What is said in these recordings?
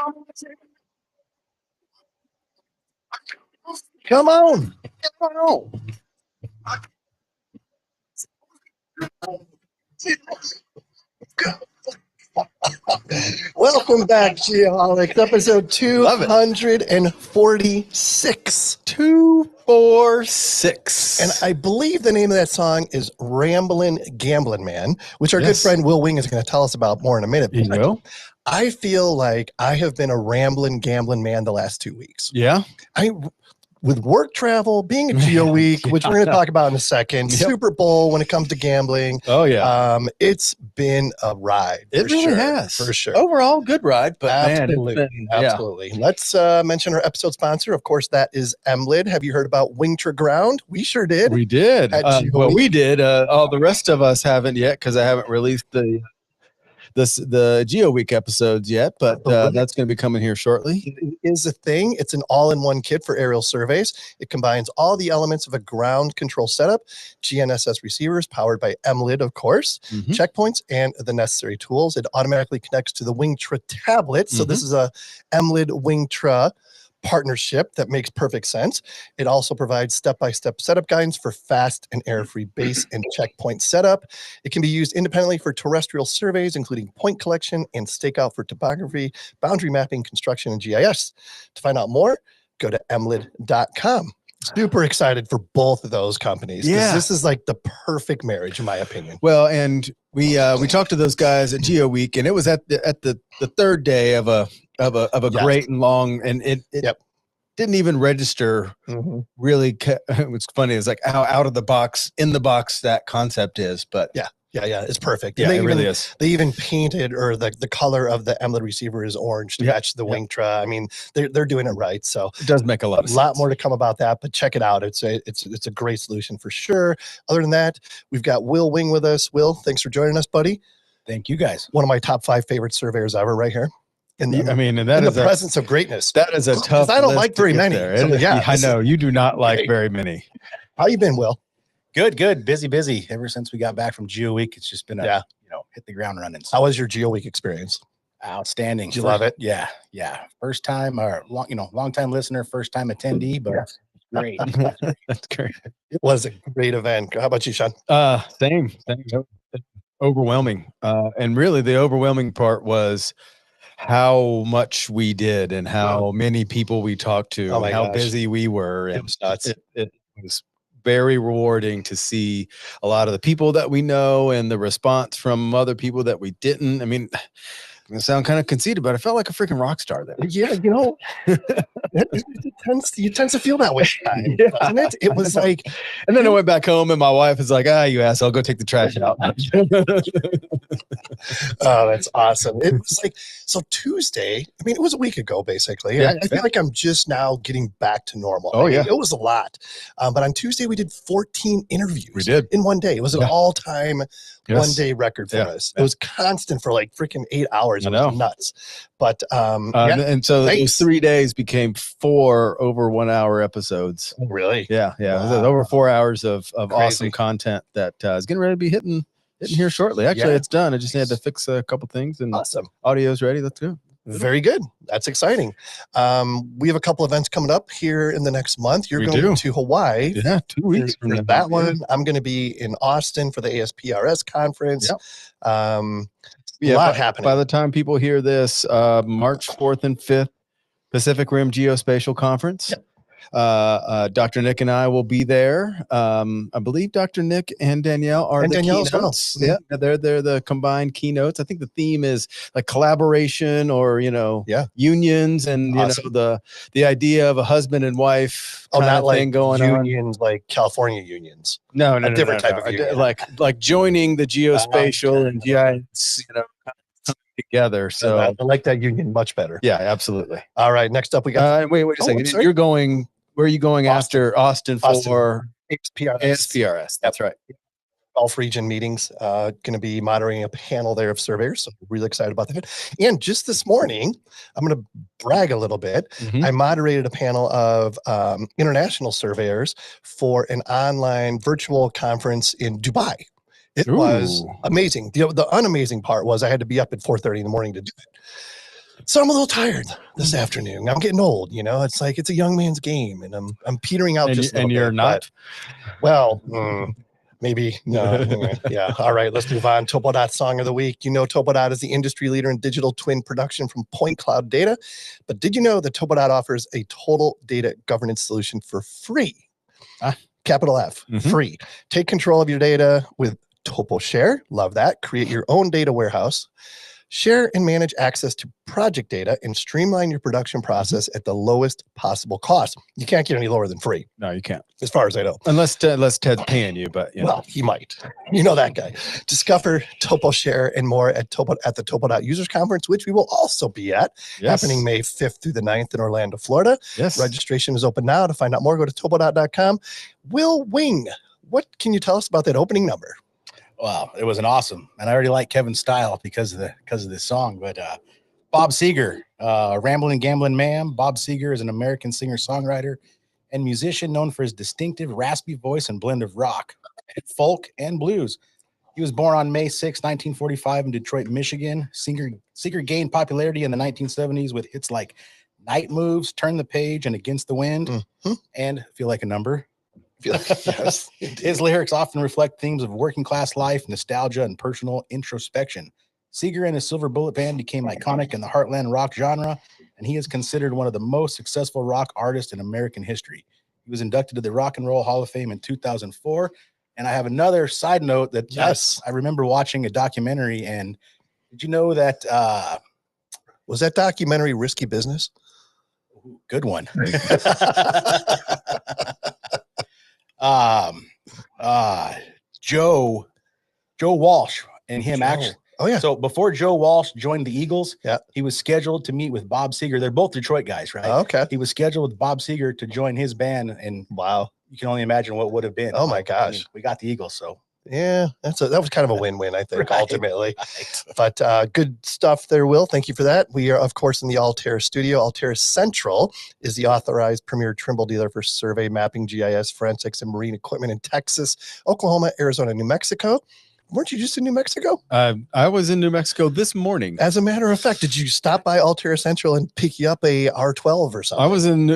Come on. Come on. Welcome back, Geoholics, episode 246. 246. And I believe the name of that song is Ramblin' Gamblin' Man, which our good friend Will Wing is going to tell us about more in a minute. You will? I feel like I have been a ramblin' gambling man the last 2 weeks. Yeah. With work travel, being a Geo Week, which we're going to talk about in a second, Super Bowl when it comes to gambling. Oh, yeah. It's been a ride. It really has. For sure. Overall, good ride, but absolutely. Man, it's been, absolutely. Let's mention our episode sponsor. Of course, that is Emlid. Have you heard about Wingtra Ground? We sure did. We did. Well, we did. All the rest of us haven't yet because I haven't released the Geo Week episodes yet, but that's going to be coming here shortly. It is a thing. It's an all-in-one kit for aerial surveys. It combines all the elements of a ground control setup, GNSS receivers powered by Emlid, of course, checkpoints, and the necessary tools. It automatically connects to the Wingtra tablet. So this is a Emlid Wingtra partnership that makes perfect sense. It also provides step-by-step setup guidance for fast and error-free base and checkpoint setup. It can be used independently for terrestrial surveys, including point collection and stakeout for topography, boundary mapping, construction, and GIS. To find out more, go to emlid.com. Super excited for both of those companies. Yeah. This is like the perfect marriage, in my opinion. Well, and we talked to those guys at Geo Week, and it was at the third day of a great and long, and it didn't even register. Really, it was funny. It was like how out of the box, in the box that concept is, but yeah, it's perfect. Yeah, it really is. They even painted, or the color of the Emlid receiver is orange to match the Wingtra. I mean, they're doing it right. So it does make a lot of sense. A lot more to come about that, but check it out. It's a great solution for sure. Other than that, we've got Will Wing with us. Will, thanks for joining us, buddy. Thank you, guys. One of my top 5 favorite surveyors ever, right here. In the presence of greatness. That is a tough. I don't like very many. So, I know you do not like very many. How you been, Will? Good. Busy. Ever since we got back from Geo Week, it's just been hit the ground running. So. How was your Geo Week experience? Outstanding. Did you love it? Yeah. First time, or long time listener, first time attendee, but great. That's great. It was a great event. How about you, Sean? Same. Overwhelming. And really, the overwhelming part was how much we did and how many people we talked to, and how busy we were. And it was nuts. It was very rewarding to see a lot of the people that we know and the response from other people that we didn't. I mean, I'm gonna sound kind of conceited, but I felt like a freaking rock star there. Yeah, it tends to feel that way, doesn't it? It was like, and then I went back home, and my wife is like, "You asshole, go take the trash out." Oh, that's awesome! It was like, so Tuesday. I mean, it was a week ago, basically. Yeah, I feel like I'm just now getting back to normal. Oh, yeah, it was a lot. But on Tuesday, we did 14 interviews. We did in one day. It was an all-time one-day record for us. It was constant for like freaking 8 hours. It was nuts. But and so those 3 days became 4 over 1 hour episodes. Really? Yeah. Wow. It was over 4 hours of awesome content that is getting ready to be hitting here shortly. Actually, it's done. I just had to fix a couple things, and audio's ready. Let's go. Very good. That's exciting. We have a couple events coming up here in the next month. You're going to Hawaii. Yeah, 2 weeks from that one. I'm going to be in Austin for the ASPRS conference. A lot happening. By the time people hear this, March 4th and 5th, Pacific Rim Geospatial Conference. Dr. Nick and I will be there. I believe Dr. Nick and Danielle are the keynotes. Yeah, they're the combined keynotes. I think the theme is like collaboration, or unions, and the idea of a husband and wife. Not like thing going unions, like California unions. No, different type of union. Like joining the geospatial and GIS, together. So I like that union much better. Yeah, absolutely. All right, next up we got wait a second. You're going, where are you going after Austin for ASPRS? That's right. Gulf region meetings. Going to be moderating a panel there of surveyors, so really excited about that. And just this morning, I'm going to brag a little bit. I moderated a panel of international surveyors for an online virtual conference in Dubai. It was amazing. The unamazing part was I had to be up at 4:30 in the morning to do it. So I'm a little tired this afternoon. I'm getting old, you know. It's like it's a young man's game, and I'm petering out just a little bit. And you're not? Well, maybe no. Yeah. All right, let's move on. Topodot Song of the Week. You know, Topodot is the industry leader in digital twin production from Point Cloud Data. But did you know that Topodot offers a total data governance solution for free? Capital F, free. Take control of your data with TopoShare. Love that. Create your own data warehouse. Share and manage access to project data and streamline your production process at the lowest possible cost. You can't get any lower than free. No, you can't. As far as I know. Unless Ted's paying you, but well, he might. You know that guy. Discover TopoShare and more at the Topodot Users Conference, which we will also be at, happening May 5th through the 9th in Orlando, Florida. Yes. Registration is open now. To find out more, go to topodot.com. Will Wing, what can you tell us about that opening number? Wow, it was an awesome, and I already like Kevin's style because of this song. But Bob Seger, Ramblin' Gamblin' Man. Bob Seger is an American singer-songwriter and musician known for his distinctive raspy voice and blend of rock, folk, and blues. He was born on May 6, 1945 in Detroit, Michigan. Seger gained popularity in the 1970s with hits like Night Moves, Turn the Page, and Against the Wind, and Feel Like a Number. Yes. His lyrics often reflect themes of working class life, nostalgia, and personal introspection. Seger and his Silver Bullet Band became iconic in the heartland rock genre, and he is considered one of the most successful rock artists in American history. He was inducted to the Rock and Roll Hall of Fame in 2004. And I have another side note that I remember watching a documentary, and did you know that was that documentary Risky Business? Good one. Joe Walsh and him actually. Oh yeah. So before Joe Walsh joined the Eagles, he was scheduled to meet with Bob Seger. They're both Detroit guys, right? Okay. He was scheduled with Bob Seger to join his band, and wow, you can only imagine what would have been. Oh my gosh. I mean, we got the Eagles, so yeah, that was kind of a win-win, I think, ultimately. Right. But good stuff there, Will. Thank you for that. We are, of course, in the Altair studio. Altair Central is the authorized premier Trimble dealer for survey, mapping, GIS, forensics, and marine equipment in Texas, Oklahoma, Arizona, New Mexico. Weren't you just in New Mexico? I was in New Mexico this morning. As a matter of fact, did you stop by Altair Central and pick you up a R12 or something?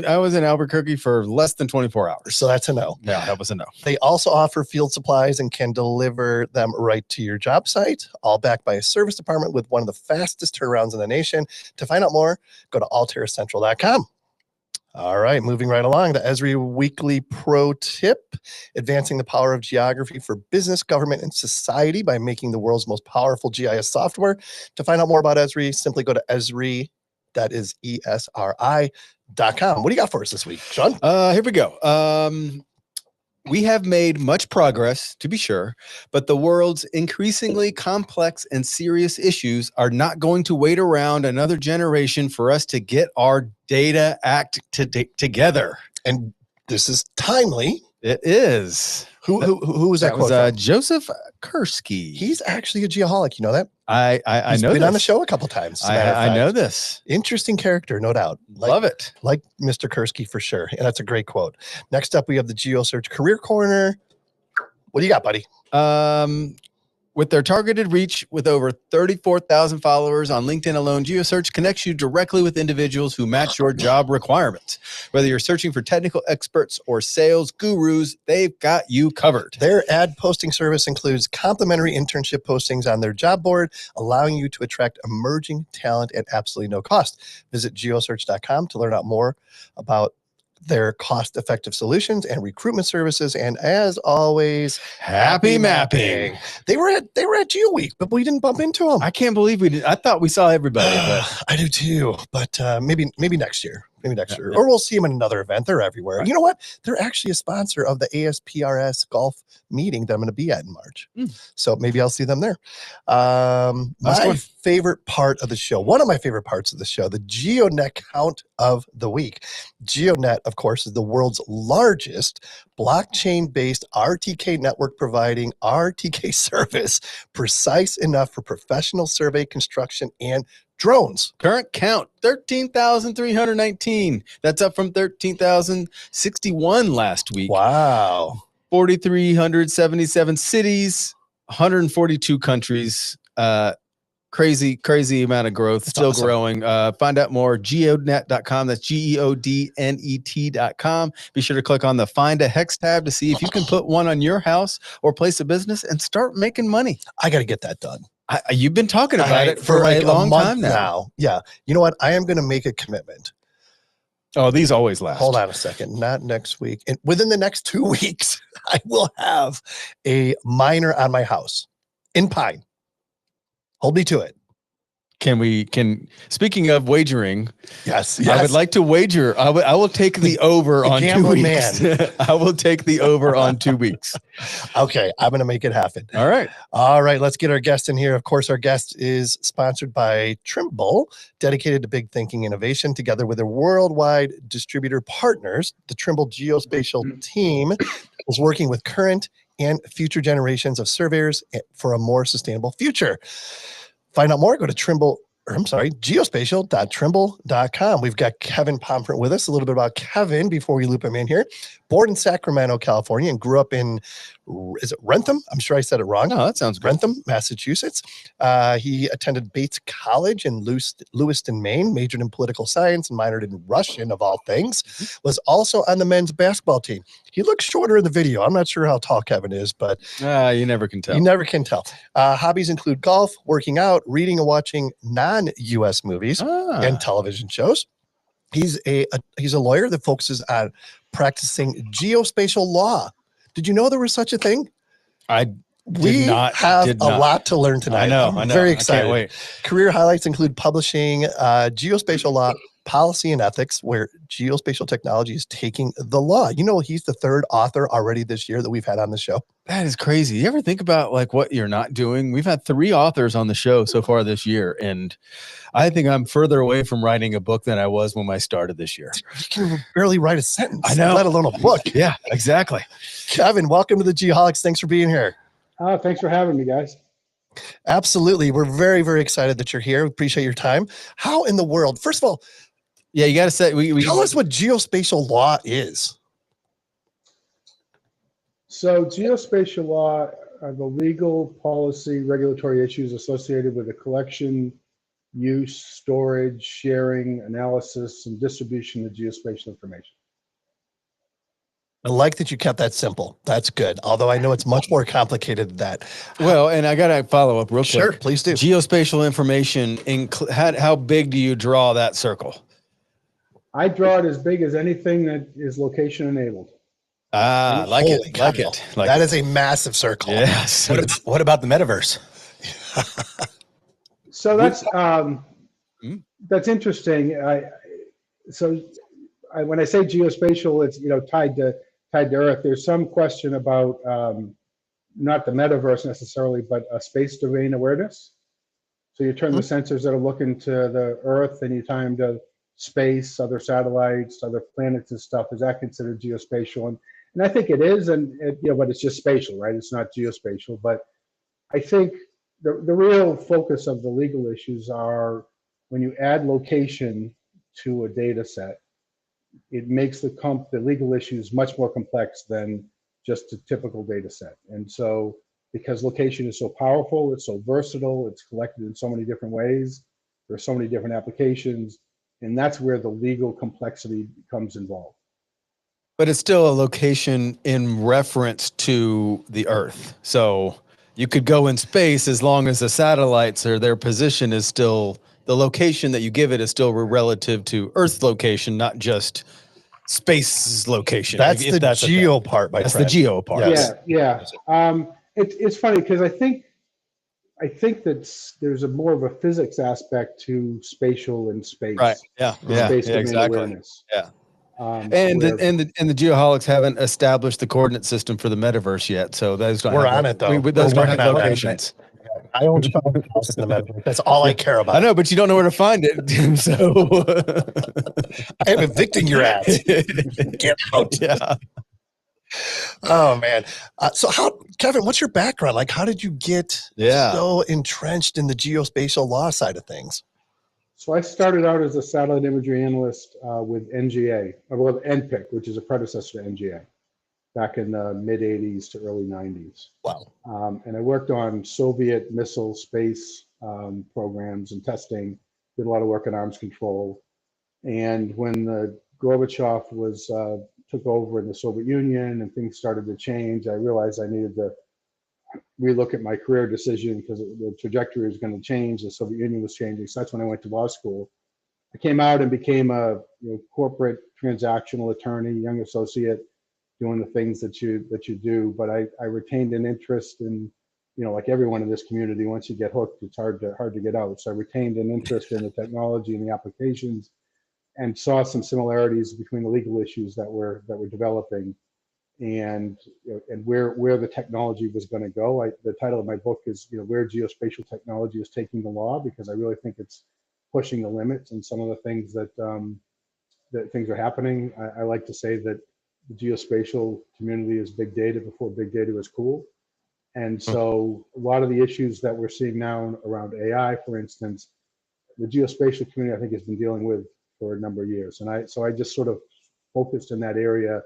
I was in Albuquerque for less than 24 hours. So that's a no. Yeah, that was a no. They also offer field supplies and can deliver them right to your job site, all backed by a service department with one of the fastest turnarounds in the nation. To find out more, go to altaircentral.com. All right, moving right along. The Esri Weekly Pro Tip, advancing the power of geography for business, government, and society by making the world's most powerful GIS software. To find out more about Esri, simply go to Esri, that is ESRI.com. What do you got for us this week, Sean? Here we go. We have made much progress, to be sure, but the world's increasingly complex and serious issues are not going to wait around another generation for us to get our data act together. And this is timely. It is. Who was that quote? Was Joseph Kursky. He's actually a geoholic. You know that? I know. He's been on the show a couple times. I know this. Interesting character, no doubt. Love it. Like Mr. Kursky for sure. And that's a great quote. Next up, we have the GeoSearch Career Corner. What do you got, buddy? With their targeted reach, with over 34,000 followers on LinkedIn alone, GeoSearch connects you directly with individuals who match your job requirements. Whether you're searching for technical experts or sales gurus, they've got you covered. Their ad posting service includes complimentary internship postings on their job board, allowing you to attract emerging talent at absolutely no cost. Visit geosearch.com to learn out more about their cost-effective solutions and recruitment services. And as always, happy mapping. They were at Geo Week, but we didn't bump into them. I can't believe we did. I thought we saw everybody. But I do too. But maybe next year. Maybe next year. Or we'll see them in another event. They're everywhere. Right. You know what? They're actually a sponsor of the ASPRS golf meeting that I'm going to be at in March. So maybe I'll see them there. My favorite part of the show, one of my favorite parts of the show, the GeoNet count of the week. GeoNet, of course, is the world's largest blockchain-based RTK network, providing RTK service precise enough for professional survey, construction, and drones. Current count 13,319. That's up from 13,061 last week. Wow. 4,377 cities, 142 countries. crazy amount of growth, It's still awesome. growing. Find out more, geonet.com. That's geodnet.com. Be sure to click on the Find a Hex tab to see if you can put one on your house or place of business and start making money. I got to get that done. You've been talking about it for like a long month time now. Yeah. You know what? I am going to make a commitment. Oh, these always last. Hold on a second. Not next week. And within the next 2 weeks, I will have a miner on my house in Pine. Hold me to it. Speaking of wagering, yes, I would like to wager. I will take the over on 2 weeks. I will take the over on 2 weeks. Okay, I'm going to make it happen. All right. Let's get our guest in here. Of course, our guest is sponsored by Trimble, dedicated to big thinking innovation. Together with their worldwide distributor partners, the Trimble Geospatial team is working with current and future generations of surveyors for a more sustainable future. Find out more, go to geospatial.trimble.com. We've got Kevin Pomfret with us. A little bit about Kevin before we loop him in here. Born in Sacramento, California, and grew up in, is it Rentham? I'm sure I said it wrong. No, that sounds good. Rentham, Massachusetts. He attended Bates College in Lewiston, Maine, majored in political science and minored in Russian, of all things. Was also on the men's basketball team. He looks shorter in the video. I'm not sure how tall Kevin is, but you never can tell. You never can tell. Hobbies include golf, working out, reading and watching non-US movies and television shows. He's a lawyer that focuses on practicing geospatial law. Did you know there was such a thing? We have a lot to learn tonight. I know. Very excited. I can't wait. Career highlights include publishing geospatial law, policy and ethics, where geospatial technology is taking the law. You know, he's the third author already this year that we've had on the show. That is crazy. You ever think about like what you're not doing? We've had 3 authors on the show so far this year, and I think I'm further away from writing a book than I was when I started this year. You can barely write a sentence, I know, let alone a book. Yeah, exactly. Kevin, welcome to the Geoholics. Thanks for being here. Thanks for having me, guys. Absolutely. We're very, very excited that you're here. We appreciate your time. How in the world, first of all, yeah, you got to say, tell us what geospatial law is. So geospatial law are the legal, policy, regulatory issues associated with the collection, use, storage, sharing, analysis, and distribution of geospatial information. I like that you kept that simple. That's good. Although I know it's much more complicated than that. Well, and I got to follow up real quick. Sure, please do. Geospatial information, how big do you draw that circle? I draw it as big as anything that is location enabled. Like it. That is a massive circle. Yes. What about the metaverse? So that's interesting. When I say geospatial, it's tied to Earth. There's some question about not the metaverse necessarily, but a space domain awareness. So you turn the sensors that are looking to the Earth and you tie them to space, other satellites, other planets and stuff. Is that considered geospatial? And I think it is, but it's just spatial, right? It's not geospatial. But I think the real focus of the legal issues are when you add location to a data set, it makes the legal issues much more complex than just a typical data set. And so because location is so powerful, it's so versatile, it's collected in so many different ways, there are so many different applications, and that's where the legal complexity becomes involved. But it's still a location in reference to the Earth. So you could go in space as long as the satellites or their position is still, the location that you give it is still relative to Earth's location, not just space's location. That's the geo part, my friend. That's the geo part. Yeah. It's funny because I think that there's more of a physics aspect to spatial and space. Right. Yeah. Space domain exactly. awareness. Yeah. And the Geoholics haven't established the coordinate system for the metaverse yet, so those don't. We're on it though. Those don't have locations. I own house in the metaverse. That's all I care about. I know, but you don't know where to find it. So I'm evicting your ass. Get out. Yeah. Oh man. So Kevin, what's your background? Like, how did you get so entrenched in the geospatial law side of things? So I started out as a satellite imagery analyst with NGA, or NPIC, which is a predecessor to NGA, back in the mid 80s to early 90s. Wow. And I worked on Soviet missile space programs and testing, did a lot of work in arms control. And when the Gorbachev was took over in the Soviet Union and things started to change, I realized I needed to relook at my career decision because the trajectory was going to change. The Soviet Union was changing. So that's when I went to law school. I came out and became a corporate transactional attorney, young associate, doing the things that you do. But I retained an interest in, like everyone in this community, once you get hooked, it's hard to get out. So I retained an interest in the technology and the applications, and saw some similarities between the legal issues that we're developing and where the technology was going to go. The title of my book is where geospatial technology is taking the law, because I really think it's pushing the limits and some of the things that things are happening. I like to say that the geospatial community is big data before big data was cool. And so a lot of the issues that we're seeing now around AI, for instance, the geospatial community I think has been dealing with for a number of years. And I just sort of focused in that area.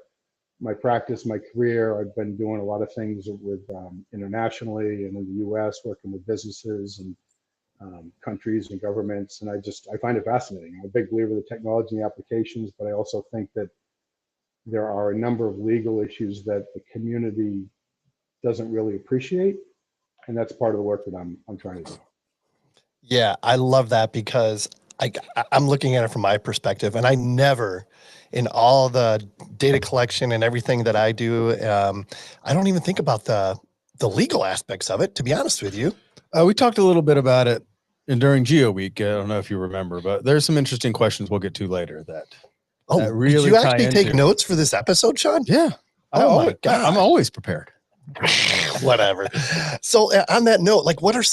My practice, my career, I've been doing a lot of things with internationally and in the US, working with businesses and countries and governments. And I find it fascinating. I'm a big believer in the technology and the applications, but I also think that there are a number of legal issues that the community doesn't really appreciate. And that's part of the work that I'm trying to do. Yeah, I love that, because I'm looking at it from my perspective, and I never, in all the data collection and everything that I do, I don't even think about the legal aspects of it, to be honest with you. We talked a little bit about it during Geo Week. I don't know if you remember, but there's some interesting questions we'll get to later that really did you actually take notes for this episode, Sean? Yeah. My God. I'm always prepared. Whatever. So on that note, like what are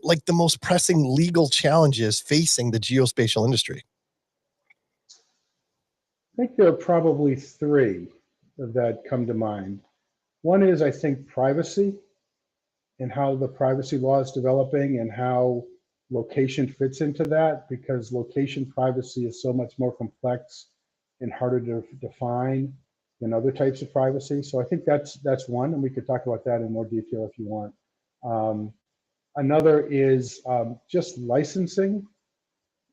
like the most pressing legal challenges facing the geospatial industry? I think there are probably three that come to mind. One is, I think, privacy and how the privacy law is developing and how location fits into that, because location privacy is so much more complex and harder to define than other types of privacy. So I think that's one, and we could talk about that in more detail if you want. Another is just licensing,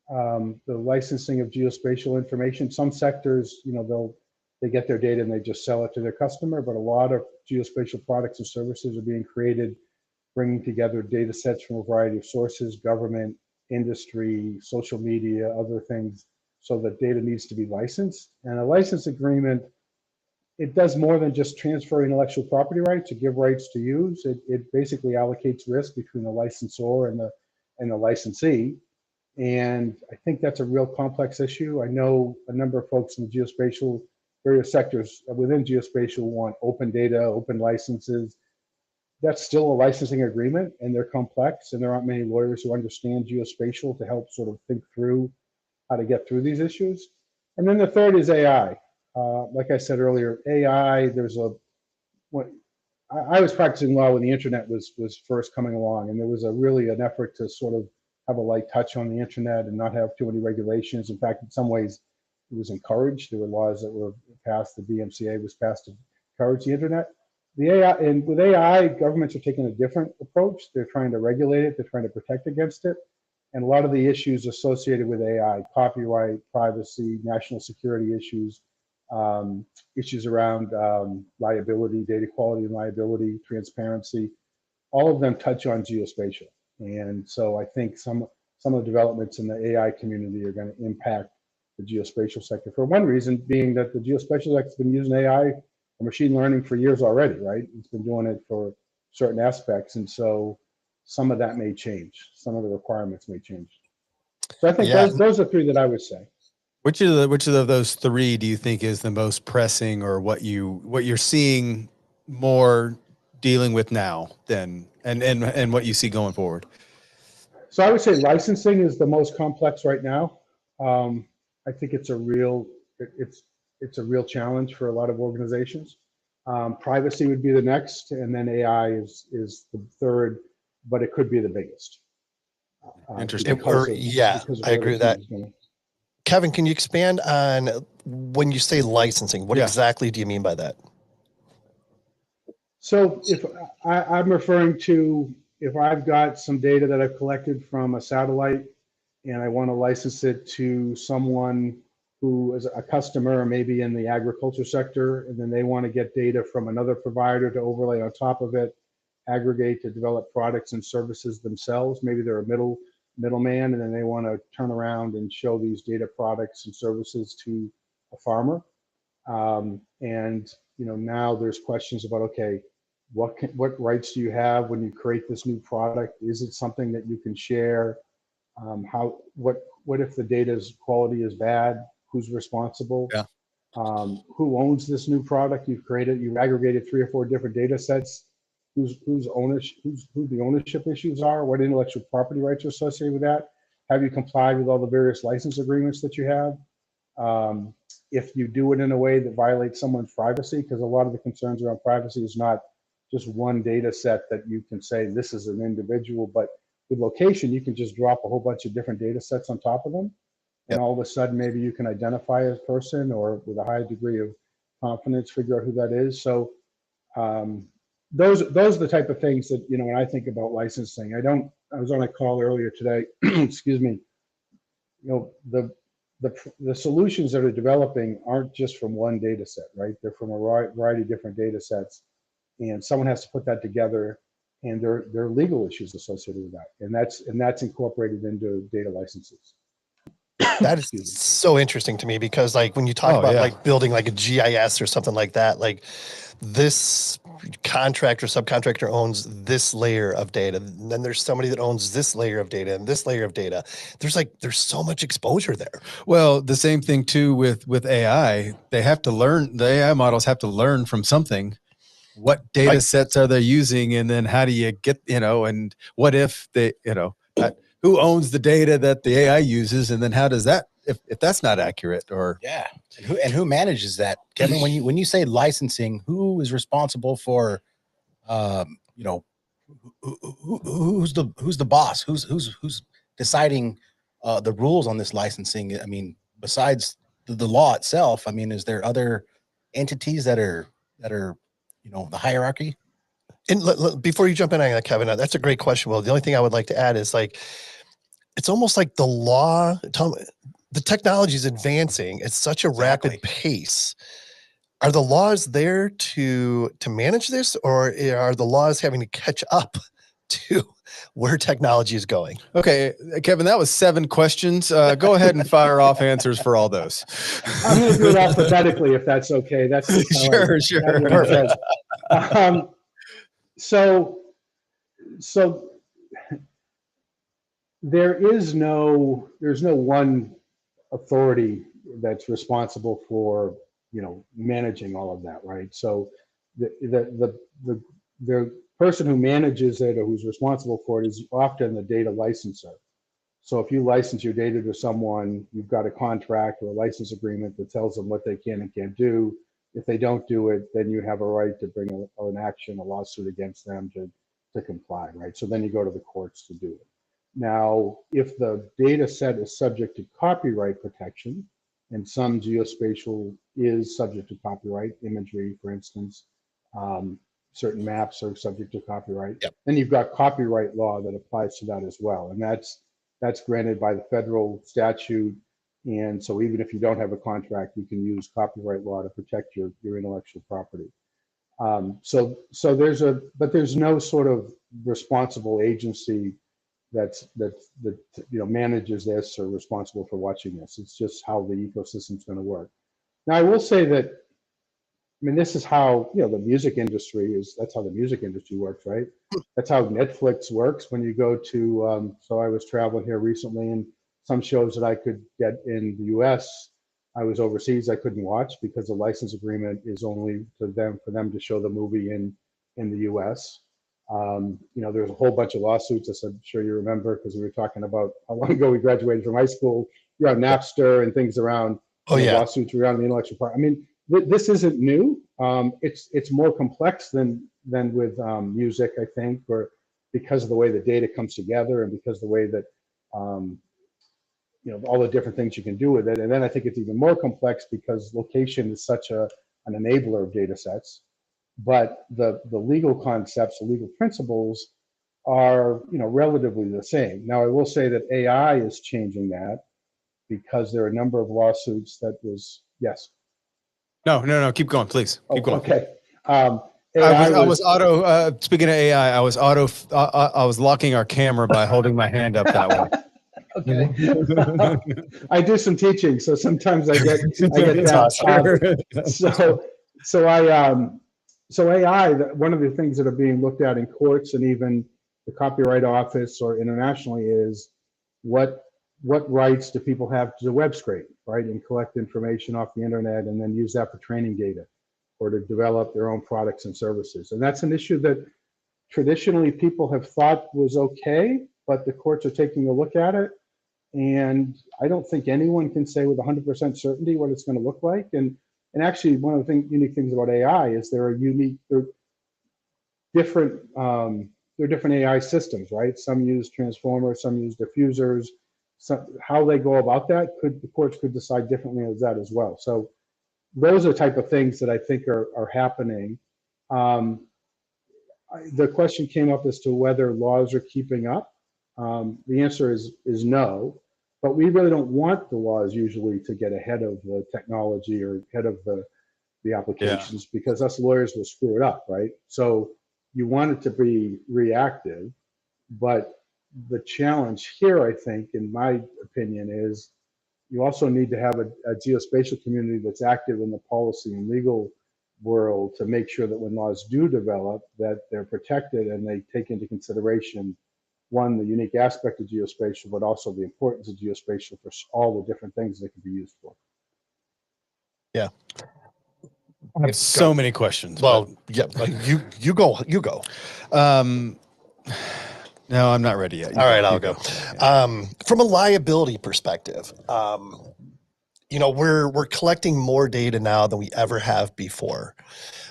the licensing of geospatial information. Some sectors, they get their data and they just sell it to their customer, but a lot of geospatial products and services are being created, bringing together data sets from a variety of sources, government, industry, social media, other things, so that data needs to be licensed. And a license agreement, it does more than just transfer intellectual property rights or give rights to use. It basically allocates risk between the licensor and the licensee. And I think that's a real complex issue. I know a number of folks in the geospatial, various sectors within geospatial want open data, open licenses. That's still a licensing agreement, and they're complex, and there aren't many lawyers who understand geospatial to help sort of think through how to get through these issues. And then the third is AI. Like I said earlier, AI, I was practicing law when the internet was first coming along, and there was really an effort to sort of have a light touch on the internet and not have too many regulations. In fact, in some ways, it was encouraged. There were laws that were passed. The DMCA was passed to encourage the internet. With AI, governments are taking a different approach. They're trying to regulate it. They're trying to protect against it. And a lot of the issues associated with AI, copyright, privacy, national security issues, issues around liability, data quality and liability, transparency, all of them touch on geospatial. And so I think some of the developments in the AI community are going to impact the geospatial sector, for one reason being that the geospatial sector has been using AI or machine learning for years already, right? It's been doing it for certain aspects. And so some of that may change. Some of the requirements may change. So I think those are three that I would say. Which of those three do you think is the most pressing, or what you're seeing more dealing with now than and what you see going forward? So I would say licensing is the most complex right now. I think it's a real challenge for a lot of organizations. Privacy would be the next, and then AI is the third, but it could be the biggest. Interesting. I agree with that. Kevin, can you expand on when you say licensing? What exactly do you mean by that? So if I'm referring to if I've got some data that I've collected from a satellite and I want to license it to someone who is a customer, maybe in the agriculture sector, and then they want to get data from another provider to overlay on top of it, aggregate to develop products and services themselves. Maybe they're a middleman, and then they want to turn around and show these data products and services to a farmer. And now there's questions about, okay, what rights do you have when you create this new product? Is it something that you can share? What if the data's quality is bad? Who's responsible? Yeah. Who owns this new product you've created? You've aggregated 3 or 4 different data sets. Who the ownership issues are? What intellectual property rights are associated with that? Have you complied with all the various license agreements that you have? If you do it in a way that violates someone's privacy, because a lot of the concerns around privacy is not just one data set that you can say this is an individual, but with location, you can just drop a whole bunch of different data sets on top of them. And all of a sudden, maybe you can identify a person, or with a high degree of confidence, figure out who that is. So those are the type of things that, when I think about licensing, I was on a call earlier today, excuse me, the solutions that are developing aren't just from one data set, right? They're from a variety of different data sets, and someone has to put that together, and there are legal issues associated with that. And that's incorporated into data licenses. That is so interesting to me, because like when you talk about like building like a GIS or something like that, like this contractor, subcontractor owns this layer of data. And then there's somebody that owns this layer of data and this layer of data. There's so much exposure there. Well, the same thing too with AI. They have to learn, the AI models have to learn from something. What data sets are they using? And then how do you get, and what if they, who owns the data that the AI uses? And then how does that, if that's not accurate, or and who manages that, Kevin? When you say licensing, who is responsible for, who's the boss? Who's deciding the rules on this licensing? I mean, besides the law itself, I mean, is there other entities that are the hierarchy? And before you jump in on that, Kevin, that's a great question. Well, the only thing I would like to add is like, it's almost like the law, the technology is advancing at such a rapid pace. Are the laws there to manage this, or are the laws having to catch up to where technology is going? Okay, Kevin, that was 7 questions. Go ahead and fire off answers for all those. I'm going to do it alphabetically, if that's okay. That's sure. Perfect. So there's no one authority that's responsible for managing all of that, right? So the person who manages it, or who's responsible for it, is often the data licenser. So if you license your data to someone, you've got a contract or a license agreement that tells them what they can and can't do. If they don't do it, then you have a right to bring an action, a lawsuit against them to comply, right? So then you go to the courts to do it. Now, if the data set is subject to copyright protection, and some geospatial is subject to copyright, imagery, for instance, certain maps are subject to copyright. Then you've got copyright law that applies to that as well, and that's granted by the federal statute. And so even if you don't have a contract, you can use copyright law to protect your intellectual property. So there's no sort of responsible agency that manages this or responsible for watching this. It's just how the ecosystem's going to work. Now, I will say that, this is how the music industry is. That's how the music industry works, right? That's how Netflix works. When you go to, so I was traveling here recently, and some shows that I could get in the U.S., I was overseas, I couldn't watch because the license agreement is only for them to show the movie in the U.S. There's a whole bunch of lawsuits, as I'm sure you remember, because we were talking about how long ago we graduated from high school. You're on Napster and things around lawsuits around the intellectual property. This isn't new. It's more complex than with music, I think, or because of the way the data comes together, and because of the way that all the different things you can do with it. And then I think it's even more complex because location is such an enabler of data sets. But the legal concepts, the legal principles are, relatively the same. Now, I will say that AI is changing that because there are a number of lawsuits that was, yes. No. Keep going, please. Keep going. Okay. I was auto, speaking of AI, I was locking our camera by holding my hand up that way. Okay. I do some teaching, so sometimes I get that. So AI, one of the things that are being looked at in courts and even the Copyright Office or internationally is what rights do people have to the web scrape, right? And collect information off the internet and then use that for training data or to develop their own products and services. And that's an issue that traditionally people have thought was okay, but the courts are taking a look at it. And I don't think anyone can say with 100% certainty what it's going to look like. And actually, one of the unique things about AI is they're different AI systems, right? Some use transformers, some use diffusers. How they go about that, the courts could decide differently as that as well. So those are the type of things that I think are happening. The question came up as to whether laws are keeping up. The answer is no, but we really don't want the laws usually to get ahead of the technology or ahead of the applications because us lawyers will screw it up, right? So you want it to be reactive, but the challenge here, I think, in my opinion, is you also need to have a geospatial community that's active in the policy and legal world to make sure that when laws do develop, that they're protected and they take into consideration, one, the unique aspect of geospatial, but also the importance of geospatial for all the different things that can be used for. Yeah. I have so many questions. Well, yeah, you go. No, I'm not ready yet. All right, I'll go. Yeah. From a liability perspective, we're collecting more data now than we ever have before.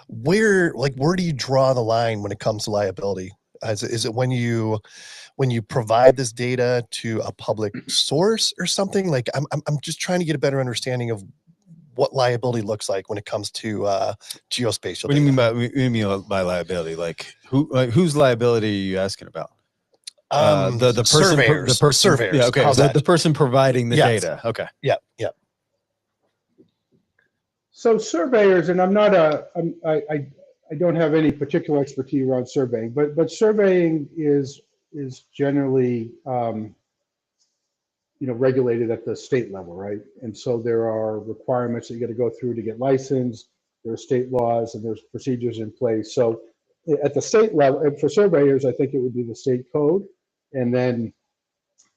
Where do you draw the line when it comes to liability? Is it when you provide this data to a public source or something? Like I'm just trying to get a better understanding of what liability looks like when it comes to geospatial. What do you mean by liability? Like whose liability are you asking about? The person, surveyors. Surveyors. Yeah, okay. The person providing the data. Okay. Yeah. So surveyors, and I don't have any particular expertise around surveying, but surveying is generally regulated at the state level, right? And so there are requirements that you got to go through to get licensed. There are state laws and there's procedures in place. So at the state level, and for surveyors, I think it would be the state code, and then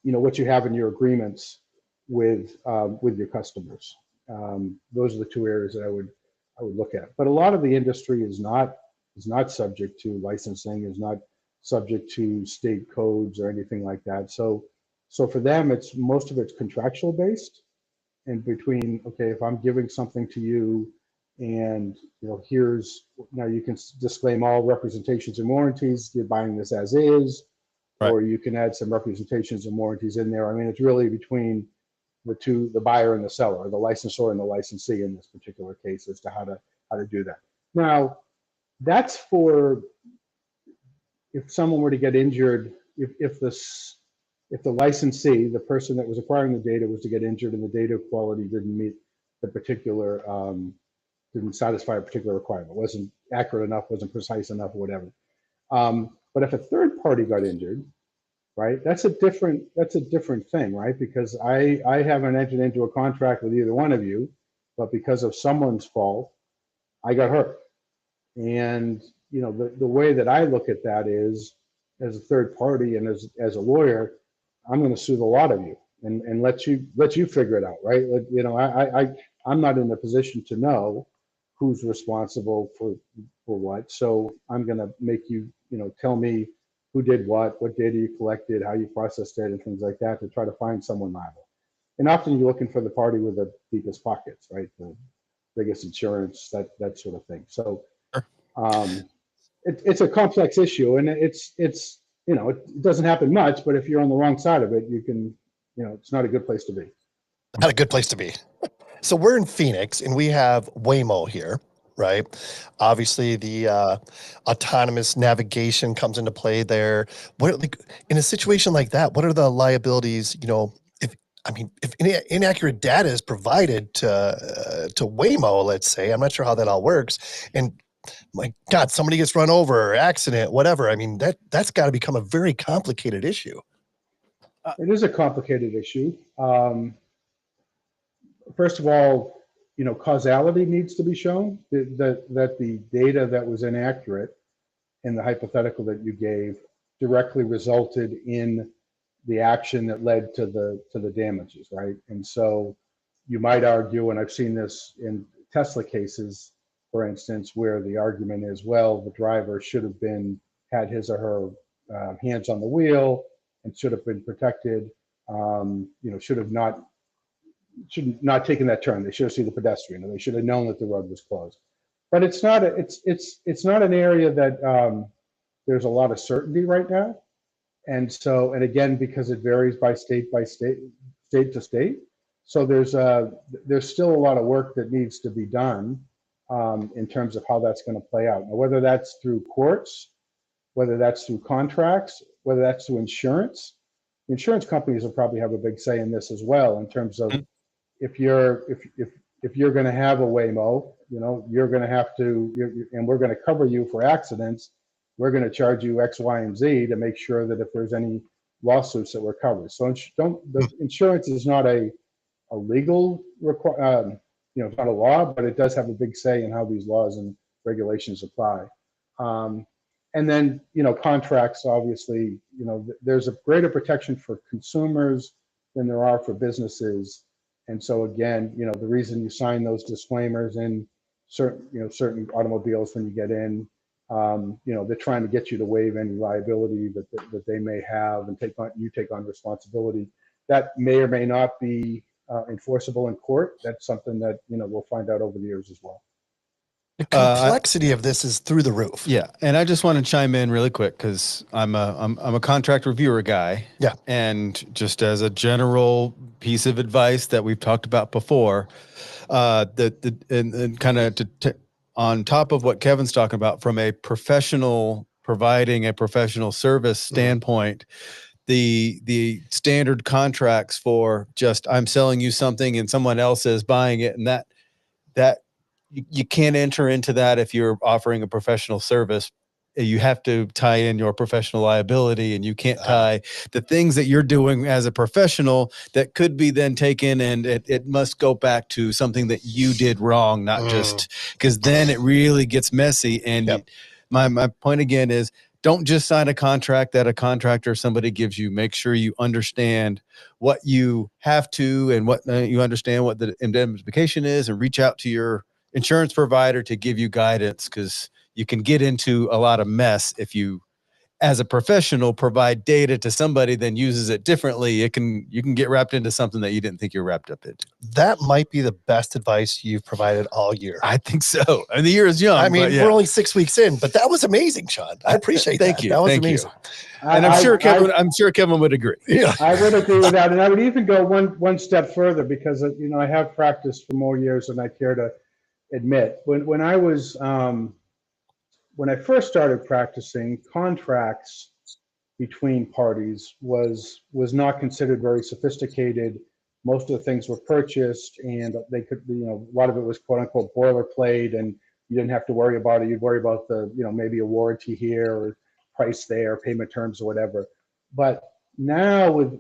what you have in your agreements with your customers. Those are the two areas that I would look at. But a lot of the industry is not subject to licensing, is not subject to state codes or anything like that. So for them, most of it's contractual based, and between, okay, if I'm giving something to you, and now you can disclaim all representations and warranties. You're buying this as is, right. Or you can add some representations and warranties in there. I mean, it's really between the buyer and the seller, the licensor and the licensee in this particular case, as to how to do that. Now, that's for if someone were to get injured, if the licensee, the person that was acquiring the data, was to get injured and the data quality didn't meet the particular, didn't satisfy a particular requirement, wasn't accurate enough, wasn't precise enough, or whatever. But if a third party got injured, right, that's a different thing, right? Because I haven't entered into a contract with either one of you, but because of someone's fault, I got hurt. And the way that I look at that is, as a third party and as a lawyer, I'm going to sue the lot of you and let you figure it out, right? I'm not in a position to know who's responsible for what, so I'm going to make you tell me who did what data you collected, how you processed it, and things like that, to try to find someone liable. And often you're looking for the party with the deepest pockets, right? The biggest insurance, that sort of thing. So it's a complex issue, and it doesn't happen much, but if you're on the wrong side of it, you can, it's not a good place to be. Not a good place to be. So we're in Phoenix, and we have Waymo here. right? Obviously, the autonomous navigation comes into play there. What, like, in a situation like that, what are the liabilities? You know, if I mean, if inaccurate data is provided to Waymo, let's say, I'm not sure how that all works, and my God, somebody gets run over, or accident, whatever. I mean, that's got to become a very complicated issue. It is a complicated issue. First of all, you know, causality needs to be shown, that the data that was inaccurate in the hypothetical that you gave directly resulted in the action that led to the damages, right? And so you might argue, and I've seen this in Tesla cases, for instance, where the argument is, well, the driver should have had his or her hands on the wheel and should have been protected. You know, should not taken that turn. They should have seen the pedestrian, or they should have known that the road was closed. But it's not an area that there's a lot of certainty right now. And so, and again, because it varies by state to state. So there's still a lot of work that needs to be done in terms of how that's going to play out. Now, whether that's through courts, whether that's through contracts, whether that's through insurance. Insurance companies will probably have a big say in this as well, in terms of if you're going to have a Waymo, you know, you're going to have to, and we're going to cover you for accidents. We're going to charge you X, Y, and Z to make sure that if there's any lawsuits that we're covered. So the insurance is not a legal you know, it's not a law, but it does have a big say in how these laws and regulations apply. And then, you know, contracts, obviously, you know, there's a greater protection for consumers than there are for businesses. And so again, you know, the reason you sign those disclaimers in certain automobiles when you get in, you know, they're trying to get you to waive any liability that they may have and take on responsibility. That may or may not be enforceable in court. That's something that, you know, we'll find out over the years as well. The complexity of this is through the roof. Yeah, and I just want to chime in really quick because I'm a contract reviewer guy. Yeah, and just as a general piece of advice that we've talked about before, and kind of on top of what Kevin's talking about from a professional providing a professional service standpoint. The standard contracts for just I'm selling you something and someone else is buying it, and that you can't enter into that if you're offering a professional service. You have to tie in your professional liability, and you can't tie the things that you're doing as a professional that could be then taken, and it must go back to something that you did wrong, not just because then it really gets messy. And my point again is, don't just sign a contract that a contractor or somebody gives you. Make sure you understand what you have to and what you understand what the indemnification is, and reach out to your insurance provider to give you guidance, because you can get into a lot of mess if you, as a professional, provide data to somebody then uses it differently. You can get wrapped into something that you didn't think you're wrapped up into. That might be the best advice you've provided all year. I think so. And the year is young. I mean, we're only 6 weeks in, but that was amazing, Sean. I appreciate that. Thank you. That was amazing. And I'm sure Kevin would agree. Yeah, I would agree with that, and I would even go one step further, because you know, I have practiced for more years than I care to admit. When I first started practicing, contracts between parties was not considered very sophisticated. Most of the things were purchased, and they could, you know, a lot of it was quote unquote boilerplate, and you didn't have to worry about it. You'd worry about the, you know, maybe a warranty here or price there, payment terms or whatever. But now with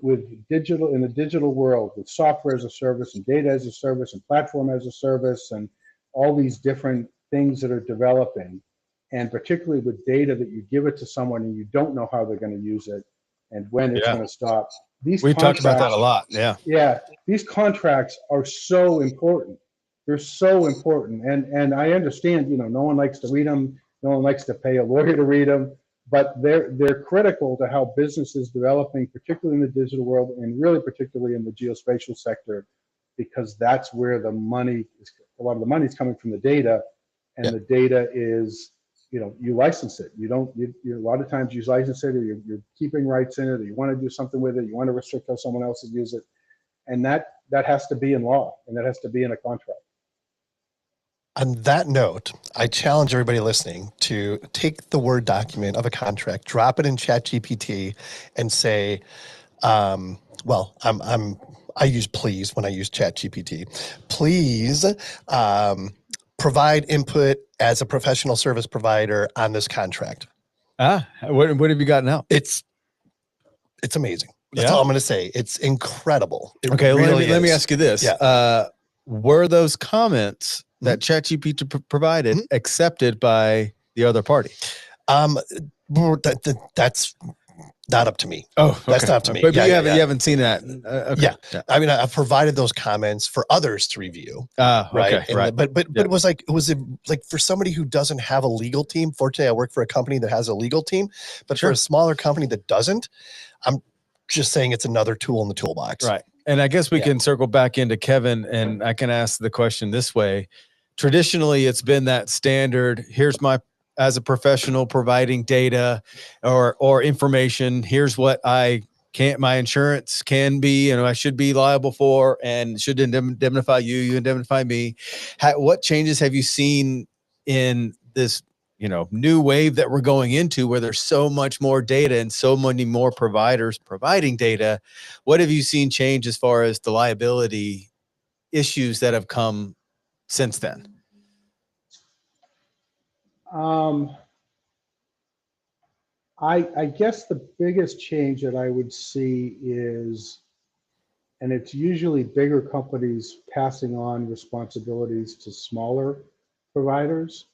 digital, in the digital world, with software as a service and data as a service and platform as a service and all these different things that are developing, and particularly with data that you give it to someone and you don't know how they're going to use it and when it's going to stop. We've talked about that a lot. Yeah. Yeah. These contracts are so important. They're so important. And I understand, you know, no one likes to read them. No one likes to pay a lawyer to read them, but they're critical to how business is developing, particularly in the digital world, and really particularly in the geospatial sector, because that's where the money is. A lot of the money is coming from the data, and the data is, you know, you license it. You a lot of times you license it, or you're keeping rights in it, or you want to do something with it. You want to restrict how someone else use it. And that has to be in law, and that has to be in a contract. On that note, I challenge everybody listening to take the Word document of a contract, drop it in ChatGPT, and say, I use please when I use ChatGPT. Please provide input as a professional service provider on this contract. What have you got now? It's amazing. That's all I'm going to say. It's incredible. It Okay, really let me is. ask you this. Yeah. Were those comments that ChatGPT provided accepted by the other party? That's not up to me. Oh, okay. That's not up to me. But you haven't seen that. Okay. Yeah. I mean, I've provided those comments for others to review. Right. Okay. Right. But it was like for somebody who doesn't have a legal team. Fortunately, I work for a company that has a legal team, but for a smaller company that doesn't, I'm just saying it's another tool in the toolbox. Right. And I guess we can circle back into Kevin, and I can ask the question this way. Traditionally, it's been that standard. Here's as a professional providing data or information. Here's what my insurance can be, and I should be liable for, and should indemnify you. You indemnify me. What changes have you seen in this, new wave that we're going into, where there's so much more data and so many more providers providing data? What have you seen change as far as the liability issues that have come since then? I guess the biggest change that I would see is, and it's usually bigger companies passing on responsibilities to smaller providers,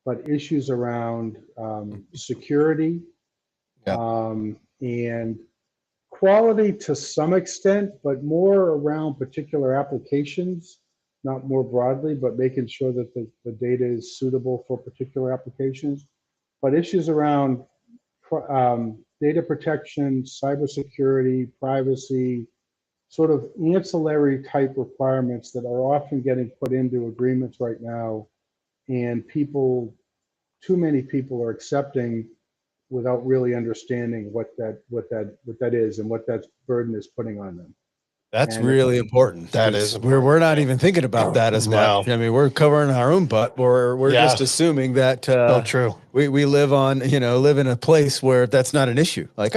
but issues around security and quality to some extent, but more around particular applications, not more broadly, but making sure that the data is suitable for particular applications. But issues around data protection, cybersecurity, privacy, sort of ancillary type requirements that are often getting put into agreements right now, and too many people are accepting without really understanding what that is and what that burden is putting on them. That's really important. That is important. We're not even thinking about that as much. I mean, we're covering our own butt. We're just assuming that true. We live in a place where that's not an issue. Like,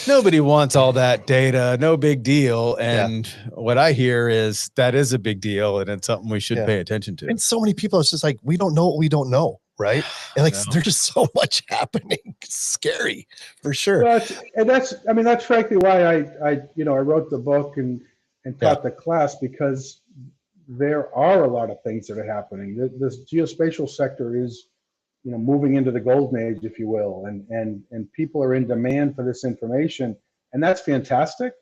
nobody wants all that data, no big deal. And what I hear is that is a big deal, and it's something we should pay attention to. And so many people, it's just like, we don't know what we don't know. Right. And there's just so much happening. It's scary for sure. That's frankly why I wrote the book and taught the class, because there are a lot of things that are happening. This geospatial sector is, moving into the golden age, if you will, and people are in demand for this information, and that's fantastic.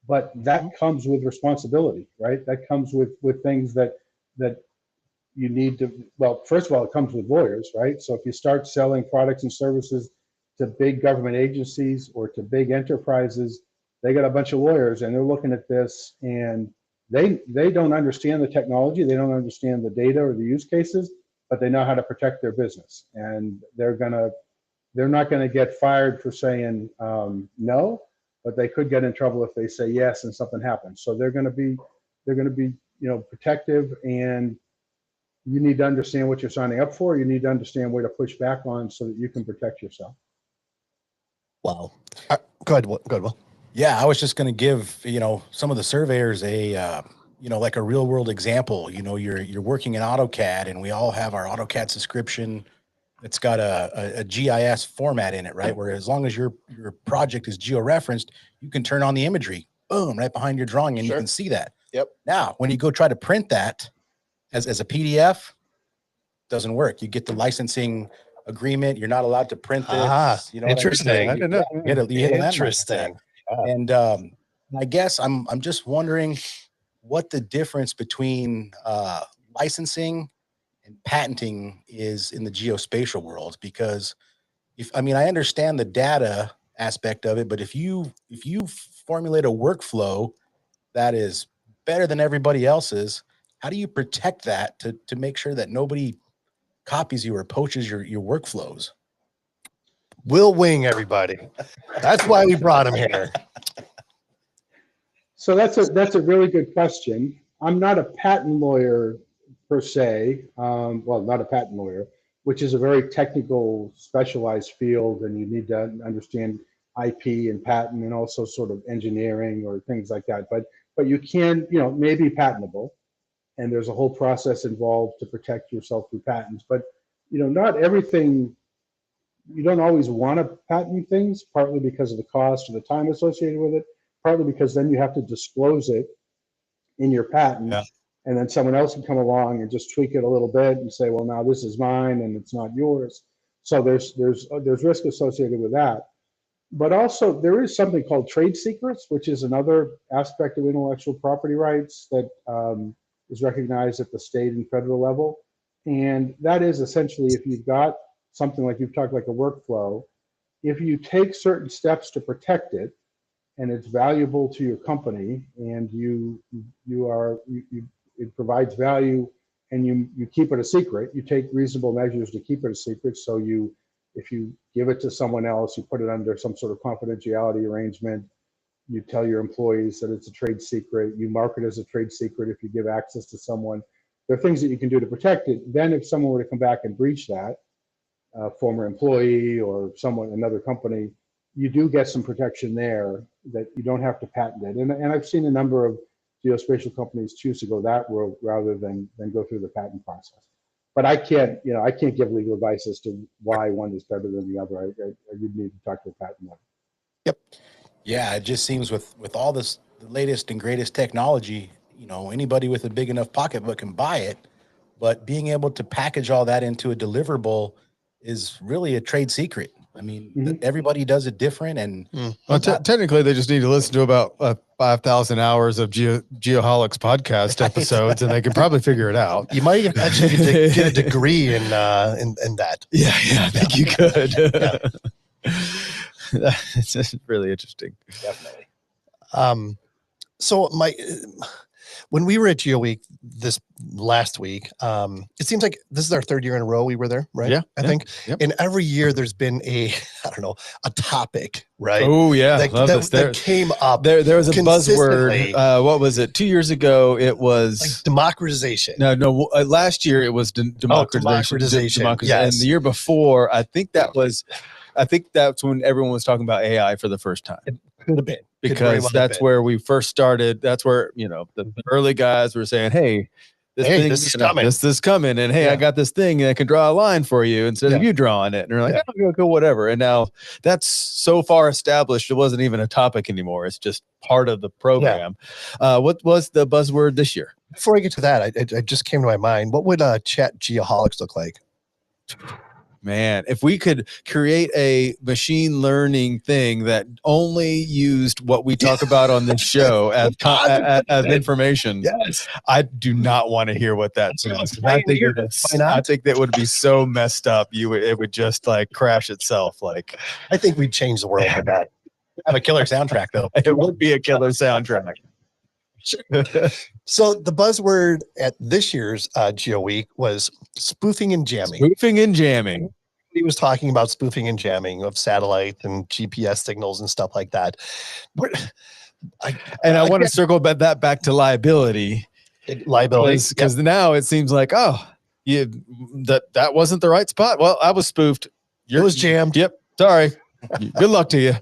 But that comes with responsibility, right? That comes with things that you need to, well, first of all, it comes with lawyers, right? So if you start selling products and services to big government agencies or to big enterprises, they got a bunch of lawyers, and they're looking at this, and they don't understand the technology, they don't understand the data or the use cases, but they know how to protect their business, and they're not gonna get fired for saying no, but they could get in trouble if they say yes and something happens. So they're gonna be protective, and you need to understand what you're signing up for. You need to understand where to push back on so that you can protect yourself. Wow. Go ahead, Will. Yeah, I was just going to give, some of the surveyors a, like a real world example. You're working in AutoCAD, and we all have our AutoCAD subscription that's got a GIS format in it, right? Where as long as your project is geo-referenced, you can turn on the imagery, boom, right behind your drawing, and you can see that. Yep. Now, when you go try to print that as a PDF, doesn't work. You get the licensing agreement. You're not allowed to print this. Interesting. I didn't know. Interesting. And I guess I'm just wondering what the difference between licensing and patenting is in the geospatial world, because I understand the data aspect of it, but if you formulate a workflow that is better than everybody else's, how do you protect that to make sure that nobody copies you or poaches your workflows? Will Wing, everybody. That's why we brought him here. So that's a really good question. I'm not a patent lawyer per se, well, not a patent lawyer, which is a very technical, specialized field, and you need to understand IP and patent and also sort of engineering or things like that. But you can, may be patentable, and there's a whole process involved to protect yourself through patents. But not everything. You don't always want to patent things, partly because of the cost or the time associated with it, partly because then you have to disclose it in your patent, and then someone else can come along and just tweak it a little bit and say, well, now this is mine and it's not yours. So there's risk associated with that. But also there is something called trade secrets, which is another aspect of intellectual property rights that is recognized at the state and federal level. And that is essentially, if you've got something like you've talked like a workflow, if you take certain steps to protect it and it's valuable to your company and it provides value and you keep it a secret, you take reasonable measures to keep it a secret. So if you give it to someone else, you put it under some sort of confidentiality arrangement, you tell your employees that it's a trade secret, you mark it as a trade secret if you give access to someone. There are things that you can do to protect it. Then if someone were to come back and breach that, former employee or another company, you do get some protection there that you don't have to patent it. And I've seen a number of geospatial companies choose to go that route rather than go through the patent process. But I can't give legal advice as to why one is better than the other. I would need to talk to a patent lawyer. Yep. Yeah, it just seems with all this, the latest and greatest technology, anybody with a big enough pocketbook can buy it, but being able to package all that into a deliverable is really a trade secret. I mean, everybody does it different, and well, technically, they just need to listen to about 5,000 hours of Geoholics podcast episodes, and they can probably figure it out. You might actually get a degree in that. Yeah, I think you could. It's really interesting. Definitely. So when we were at Geo Week this last week, it seems like this is our third year in a row we were there, right? Yeah, I think. Yep. And every year there's been a topic, right? Oh yeah, that came up. There was a buzzword. What was it? 2 years ago, it was like democratization. No. Last year it was democratization. Yes. And the year before, I think that's when everyone was talking about AI for the first time. It could have been. Because that's where we first started. That's where, the early guys were saying, hey, this is coming. And hey, I got this thing and I can draw a line for you instead of you drawing it. And they're like, go, whatever. And now that's so far established, it wasn't even a topic anymore. It's just part of the program. What was the buzzword this year? Before I get to that, I just came to my mind. What would Chat Geoholics look like? Man, if we could create a machine learning thing that only used what we talk about on this show as information, I do not want to hear what that sounds. I think that would be so messed up. It would just like crash itself. Like, I think we'd change the world with that. Have a killer soundtrack though. It would be a killer soundtrack. So the buzzword at this year's Geo Week was spoofing and jamming. Spoofing and jamming. He was talking about spoofing and jamming of satellites and GPS signals and stuff like that. I want to circle back to liability. Because now it seems like, that wasn't the right spot. Well, I was spoofed. It was jammed. Yep. Sorry. Good luck to you.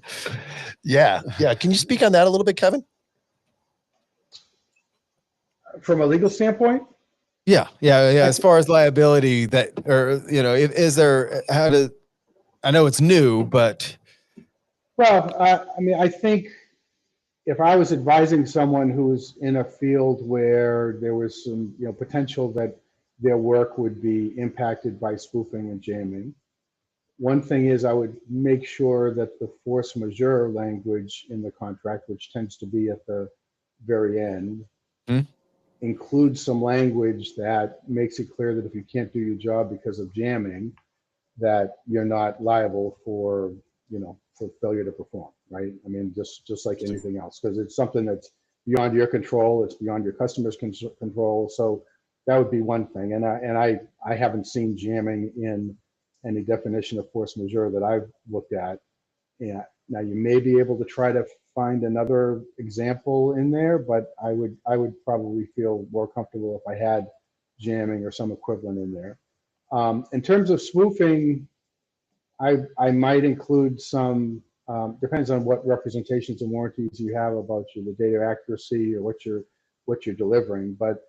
Yeah. Can you speak on that a little bit, Kevin? From a legal standpoint? Yeah. As far as liability, is there I know it's new, but. Well, I think if I was advising someone who was in a field where there was some, potential that their work would be impacted by spoofing and jamming, one thing is I would make sure that the force majeure language in the contract, which tends to be at the very end, includes some language that makes it clear that if you can't do your job because of jamming, that you're not liable for failure to perform, right? I mean, just like anything else, because it's something that's beyond your control, it's beyond your customer's control. So that would be one thing. And I haven't seen jamming in any definition of force majeure that I've looked at. Yeah. Now you may be able to try to find another example in there, but I would probably feel more comfortable if I had jamming or some equivalent in there. In terms of spoofing, I might include some, depends on what representations and warranties you have about the data accuracy or what you're delivering, but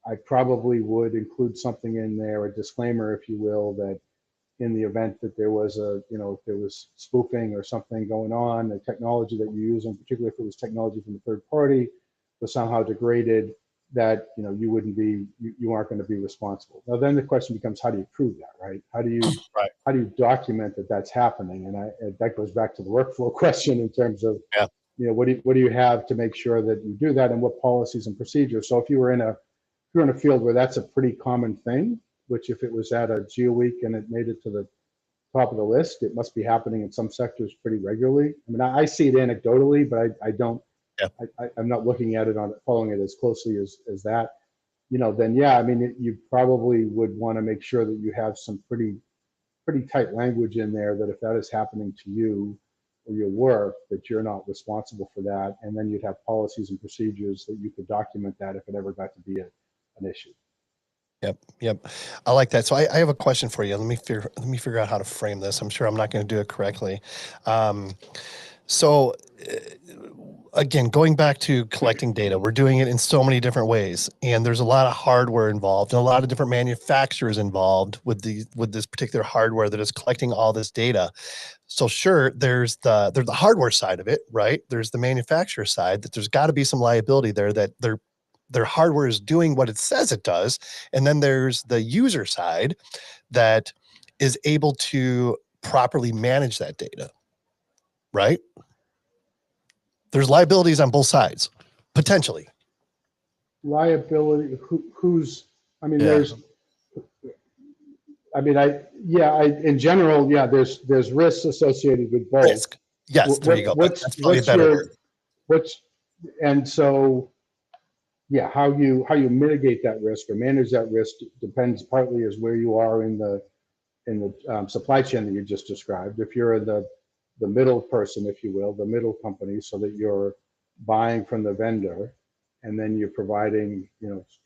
I probably would include something in there, a disclaimer, if you will, that in the event that there was if there was spoofing or something going on, the technology that you're using, particularly if it was technology from a third party, was somehow degraded, that you wouldn't be, you aren't going to be responsible. Now then the question becomes, how do you prove that, right? How do you how do you document that that's happening? And that goes back to the workflow question in terms of what do you have to make sure that you do that, and what policies and procedures. So if you're in a field where that's a pretty common thing, which if it was at a Geo Week and it made it to the top of the list, it must be happening in some sectors pretty regularly. I mean, I see it anecdotally, but I don't. I'm not looking at it following it as closely as that. Then I mean, you probably would want to make sure that you have some pretty tight language in there that if that is happening to you or your work, that you're not responsible for that, and then you'd have policies and procedures that you could document that if it ever got to be an issue. Yep. I like that. So I have a question for you. Let me figure out how to frame this. I'm sure I'm not going to do it correctly. Again, going back to collecting data, we're doing it in so many different ways, and there's a lot of hardware involved and a lot of different manufacturers involved with this particular hardware that is collecting all this data. So sure, there's the hardware side of it, right? There's the manufacturer side, that there's got to be some liability there, that their hardware is doing what it says it does. And then there's the user side that is able to properly manage that data, right? There's liabilities on both sides, potentially. Liability, there's, in general, there's risks associated with both. Risk. Yes, there you go. That's probably a better word. How you mitigate that risk or manage that risk depends partly as where you are in the supply chain that you just described. If you're the middle person, if you will, the middle company, so that you're buying from the vendor and then you're providing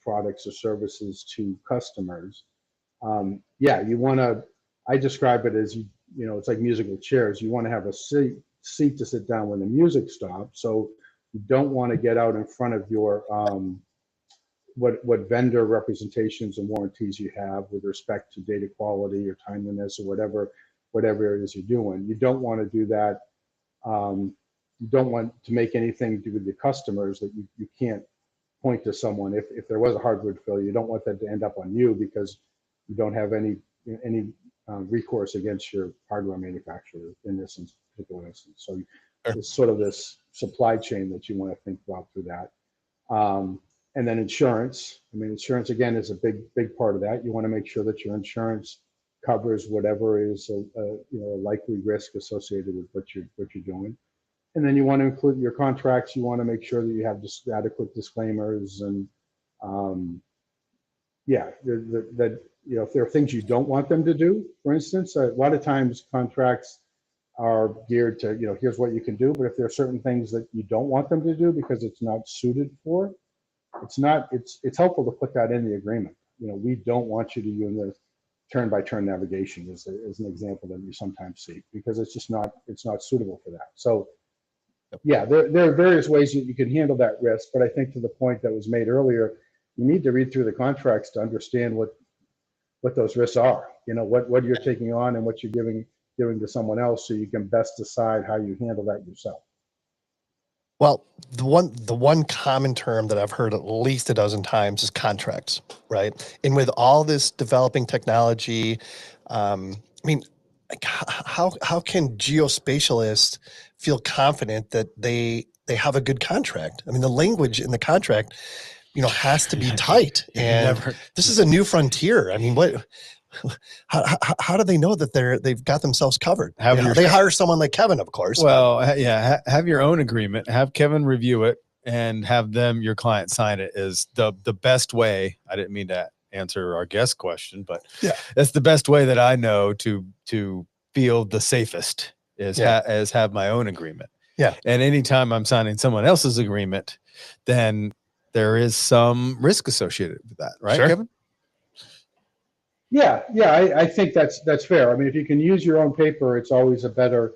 products or services to customers. You want to, I describe it as it's like musical chairs. You want to have a seat to sit down when the music stops. So you don't want to get out in front of your what vendor representations and warranties you have with respect to data quality or timeliness or whatever it is you're doing. You don't want to do that. You don't want to make anything to do with your customers that you can't point to someone. If there was a hardware failure, you don't want that to end up on you because you don't have any recourse against your hardware manufacturer in this particular instance. So it's sort of this supply chain that you want to think about through that. And then insurance. I mean, insurance again is a big part of that. You want to make sure that your insurance covers whatever is a likely risk associated with what you're doing. And then you want to include your contracts. You want to make sure that you have just adequate disclaimers and if there are things you don't want them to do, for instance, a lot of times contracts are geared to, here's what you can do. But if there are certain things that you don't want them to do because it's not suited for, it's helpful to put that in the agreement. We don't want you to do the turn-by-turn navigation as an example that you sometimes see, because it's not suitable for that. So there are various ways that you can handle that risk, but I think to the point that was made earlier, you need to read through the contracts to understand what those risks are, what you're taking on and what you're giving to someone else, so you can best decide how you handle that yourself. Well, the one common term that I've heard at least a dozen times is contracts, right? And with all this developing technology, how can geospatialists feel confident that they have a good contract? I mean, the language in the contract, has to be tight. And this is a new frontier. I mean, how do they know that they've got themselves covered? They hire someone like Kevin, of course. Well, have your own agreement, have Kevin review it, and have your client sign it is the best way. I didn't mean to answer our guest question, but that's the best way that I know to feel the safest is have my own agreement. Yeah. And anytime I'm signing someone else's agreement, then there is some risk associated with that, right, Sure. Kevin? Yeah, I think that's fair. I mean, if you can use your own paper, it's always a better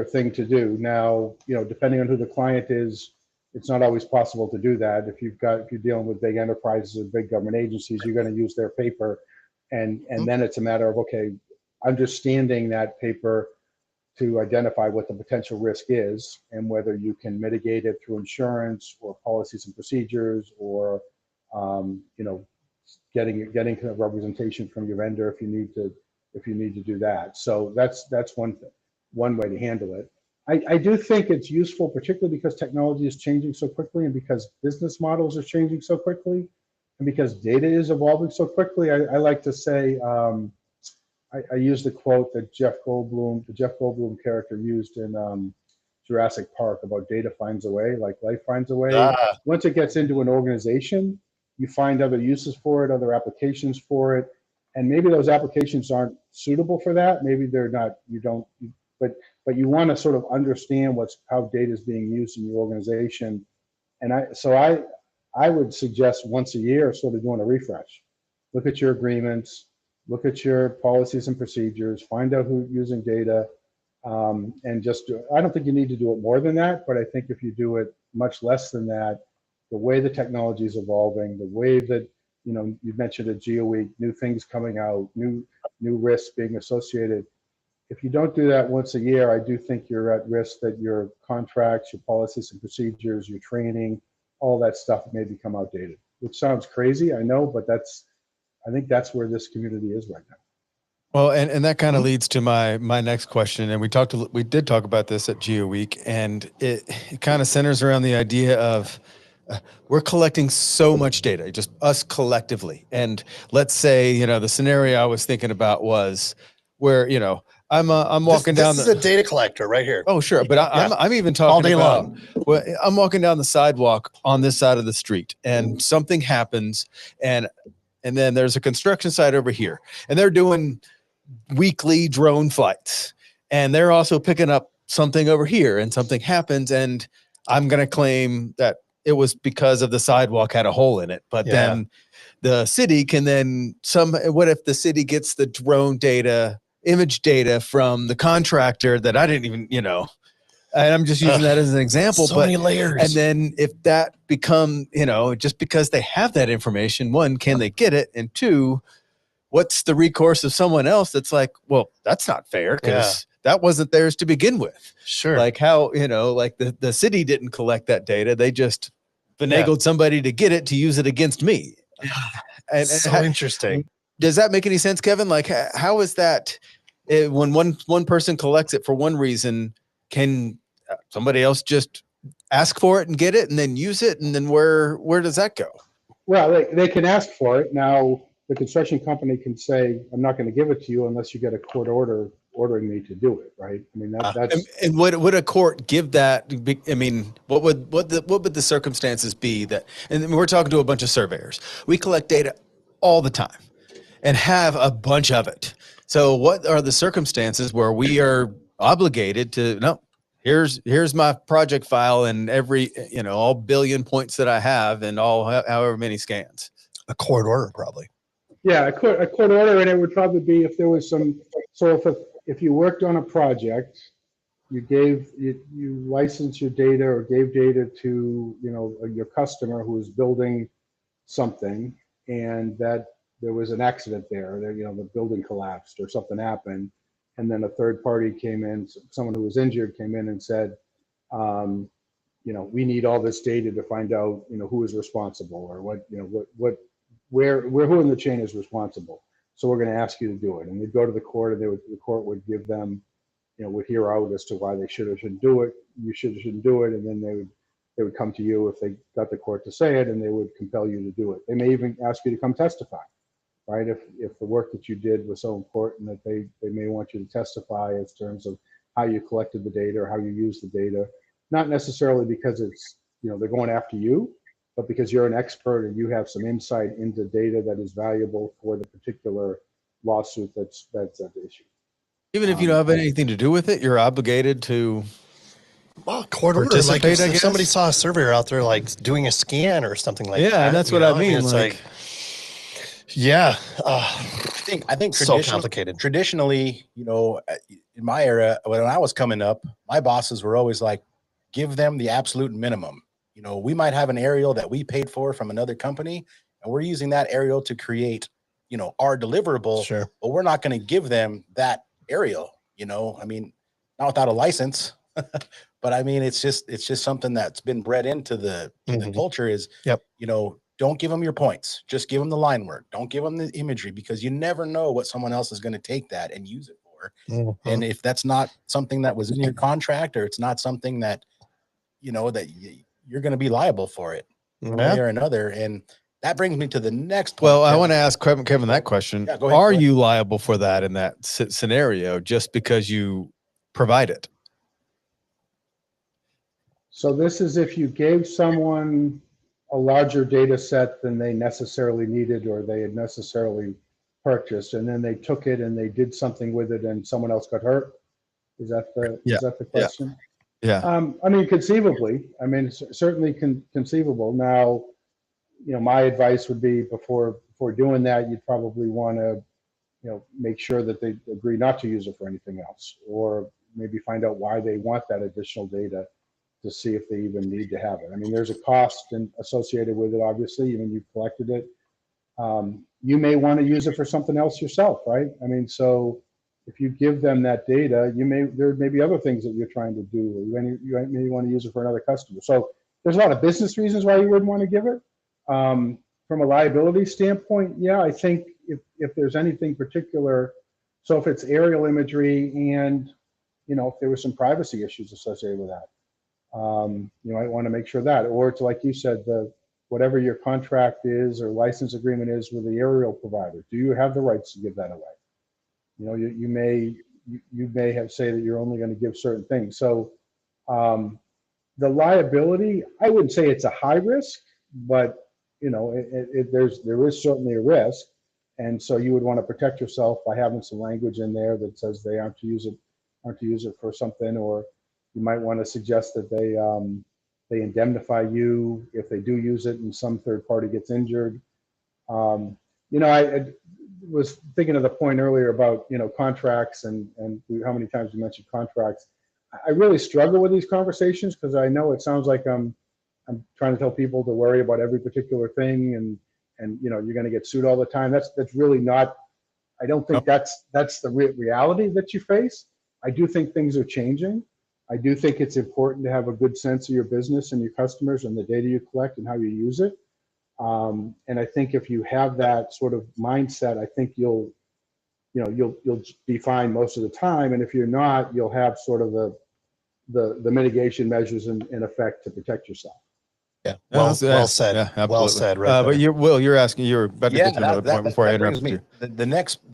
thing to do. Now, depending on who the client is, it's not always possible to do that. If you're dealing with big enterprises or big government agencies, you're going to use their paper, and then it's a matter of, okay, understanding that paper to identify what the potential risk is and whether you can mitigate it through insurance or policies and procedures, or getting kind of representation from your vendor if you need to do that. So that's one way to handle it. I do think it's useful, particularly because technology is changing so quickly and because business models are changing so quickly and because data is evolving so quickly. I like to say, I use the quote that the Jeff Goldblum character used in Jurassic Park about data finds a way, like life finds a way. Once it gets into an organization, you find other uses for it, other applications for it, and maybe those applications aren't suitable for that. Maybe they're not. But you want to sort of understand how data is being used in your organization. And I would suggest once a year sort of doing a refresh. Look at your agreements, look at your policies and procedures, find out who's using data, and just do it. I don't think you need to do it more than that, but I think if you do it much less than that, the way the technology is evolving, the way that, you mentioned at GeoWeek, new things coming out, new risks being associated. If you don't do that once a year, I do think you're at risk that your contracts, your policies and procedures, your training, all that stuff may become outdated, which sounds crazy, I know, but I think that's where this community is right now. Well, and that kind of leads to my next question. And we did talk about this at GeoWeek, and it kind of centers around the idea of we're collecting so much data, just us collectively. And let's say, the scenario I was thinking about was where, I'm walking down. This is a data collector right here. Oh, sure. But I'm even talking all day about, long. Well, I'm walking down the sidewalk on this side of the street and something happens, and then there's a construction site over here, and they're doing weekly drone flights, and they're also picking up something over here, and something happens, and I'm going to claim that it was because of the sidewalk had a hole in it. But then the city can what if the city gets the drone data, image data from the contractor that I didn't even, and I'm just using that as an example. So many layers. And then if that become, just because they have that information, one, can they get it? And two, what's the recourse of someone else that's like, well, that's not fair because that wasn't theirs to begin with. Sure. Like how, like the city didn't collect that data. They just finagled somebody to get it, to use it against me. And so interesting. Does that make any sense, Kevin? Like, how is that when one person collects it for one reason, can somebody else just ask for it and get it and then use it? And then where does that go? Well, they can ask for it. Now, the construction company can say, I'm not going to give it to you unless you get a court order ordering me to do it, right? I mean, that's... And would a court give that? I mean, what would the circumstances be that, and we're talking to a bunch of surveyors. We collect data all the time and have a bunch of it. So what are the circumstances where we are obligated to, no, here's my project file and every, all billion points that I have and all however many scans? A court order, probably. Yeah, a court order, and it would probably be if there was some, so if you worked on a project, you licensed your data or gave data to, your customer who was building something, and that there was an accident there, the building collapsed or something happened, and then a third party came in, someone who was injured came in and said, we need all this data to find out, who is responsible or where who in the chain is responsible. So we're going to ask you to do it. And they'd go to the court, and the court would give them, would hear out as to why they should or shouldn't do it. You should or shouldn't do it. And then they would come to you if they got the court to say it, and they would compel you to do it. They may even ask you to come testify, right? If the work that you did was so important that they may want you to testify in terms of how you collected the data or how you used the data, not necessarily because it's, they're going after you, but because you're an expert and you have some insight into data that is valuable for the particular lawsuit that's at issue. Even if you don't have anything to do with it, you're obligated to court order. Like if somebody saw a surveyor out there like doing a scan or something like that. Yeah, and that's what I mean. It's like Yeah. I think So complicated. Traditionally, you know, in my era, when I was coming up, my bosses were always like, give them the absolute minimum. You know, we might have an aerial that we paid for from another company, and we're using that aerial to create, you know, our deliverable, Sure. but we're not going to give them that aerial, you know, I mean, not without a license, but I mean, it's just something that's been bred into the culture is, Yep. you know, don't give them your points. Just give them the line work. Don't give them the imagery, because you never know what someone else is going to take that and use it for. And if that's not something that was in your contract, or it's not something that, you know, that you're going to be liable for it one way or another. And that brings me to the next point. Well, I want to ask Kevin that question. Yeah, go ahead, Are you liable for that in that scenario just because you provide it? So this is if you gave someone a larger data set than they necessarily needed or they had necessarily purchased, and then they took it and they did something with it and someone else got hurt. Is that the question? Yeah. I mean, conceivably, I mean, it's certainly conceivable. Now, you know, my advice would be before doing that, you'd probably want to, you know, make sure that they agree not to use it for anything else, or maybe find out why they want that additional data to see if they even need to have it. I mean, there's a cost associated with it, obviously, even you've collected it. You may want to use it for something else yourself, right? I mean, so if you give them that data, there may be other things that you're trying to do, or you may want to use it for another customer. So there's a lot of business reasons why you wouldn't want to give it. From a liability standpoint, yeah, I think if there's anything particular, so if it's aerial imagery and, you know, if there were some privacy issues associated with that, you might want to make sure that, or it's like you said, whatever your contract is or license agreement is with the aerial provider, do you have the rights to give that away? You know, you may have say that you're only going to give certain things. So the liability, I wouldn't say it's a high risk, but you know, there is certainly a risk, and so you would want to protect yourself by having some language in there that says they aren't to use it for something, or you might want to suggest that they indemnify you if they do use it and some third party gets injured. You know, I was thinking of the point earlier about, you know, contracts and how many times you mentioned contracts. I really struggle with these conversations because I know it sounds like I'm trying to tell people to worry about every particular thing and you know, you're going to get sued all the time. That's really not. I don't think that's the reality that you face. I do think things are changing. I do think it's important to have a good sense of your business and your customers and the data you collect and how you use it. And I think if you have that sort of mindset, I think you'll be fine most of the time. And if you're not, you'll have sort of the mitigation measures in effect to protect yourself. Yeah. Well said. Yeah, well said. Right. But you're asking, you're about to get to another point before I interrupt you. The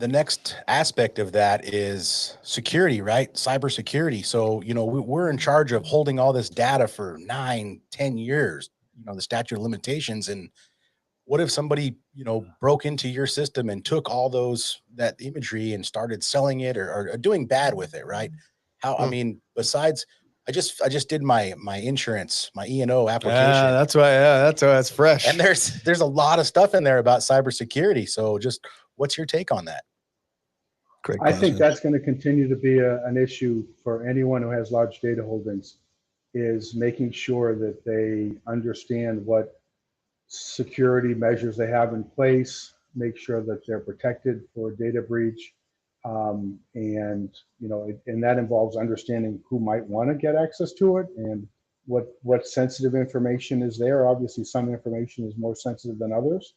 next aspect of that is security, right? Cybersecurity. So, you know, we're in charge of holding all this data for 9-10 years, you know, the statute of limitations. And what if somebody, you know, broke into your system and took all that imagery and started selling it or doing bad with it, right? I mean, besides, I just did my insurance, my E&O application. That's why it's fresh. And there's a lot of stuff in there about cybersecurity. So just what's your take on that? Great question. I think that's going to continue to be an issue for anyone who has large data holdings, is making sure that they understand what security measures they have in place, make sure that they're protected for data breach. And, you know, and that involves understanding who might want to get access to it and what sensitive information is there. Obviously, some information is more sensitive than others.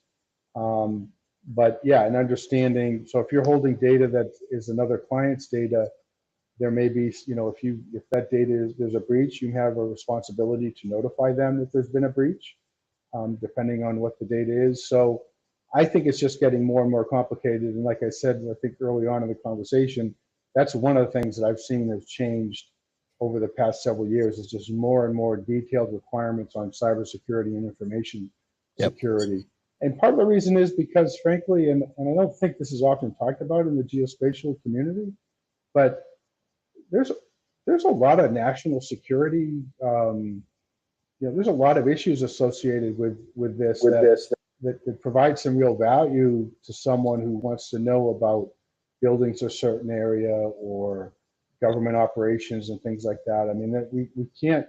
But yeah, and understanding, so if you're holding data that is another client's data, there may be, you know, if that data there's a breach, you have a responsibility to notify them that there's been a breach, depending on what the data is. So I think it's just getting more and more complicated. And like I said, I think early on in the conversation, that's one of the things that I've seen has changed over the past several years, is just more and more detailed requirements on cybersecurity and information security. And part of the reason is because, frankly, and I don't think this is often talked about in the geospatial community, but there's a lot of national security, you know, there's a lot of issues associated with this that provides some real value to someone who wants to know about buildings in a certain area or government operations and things like that. I mean, that we can't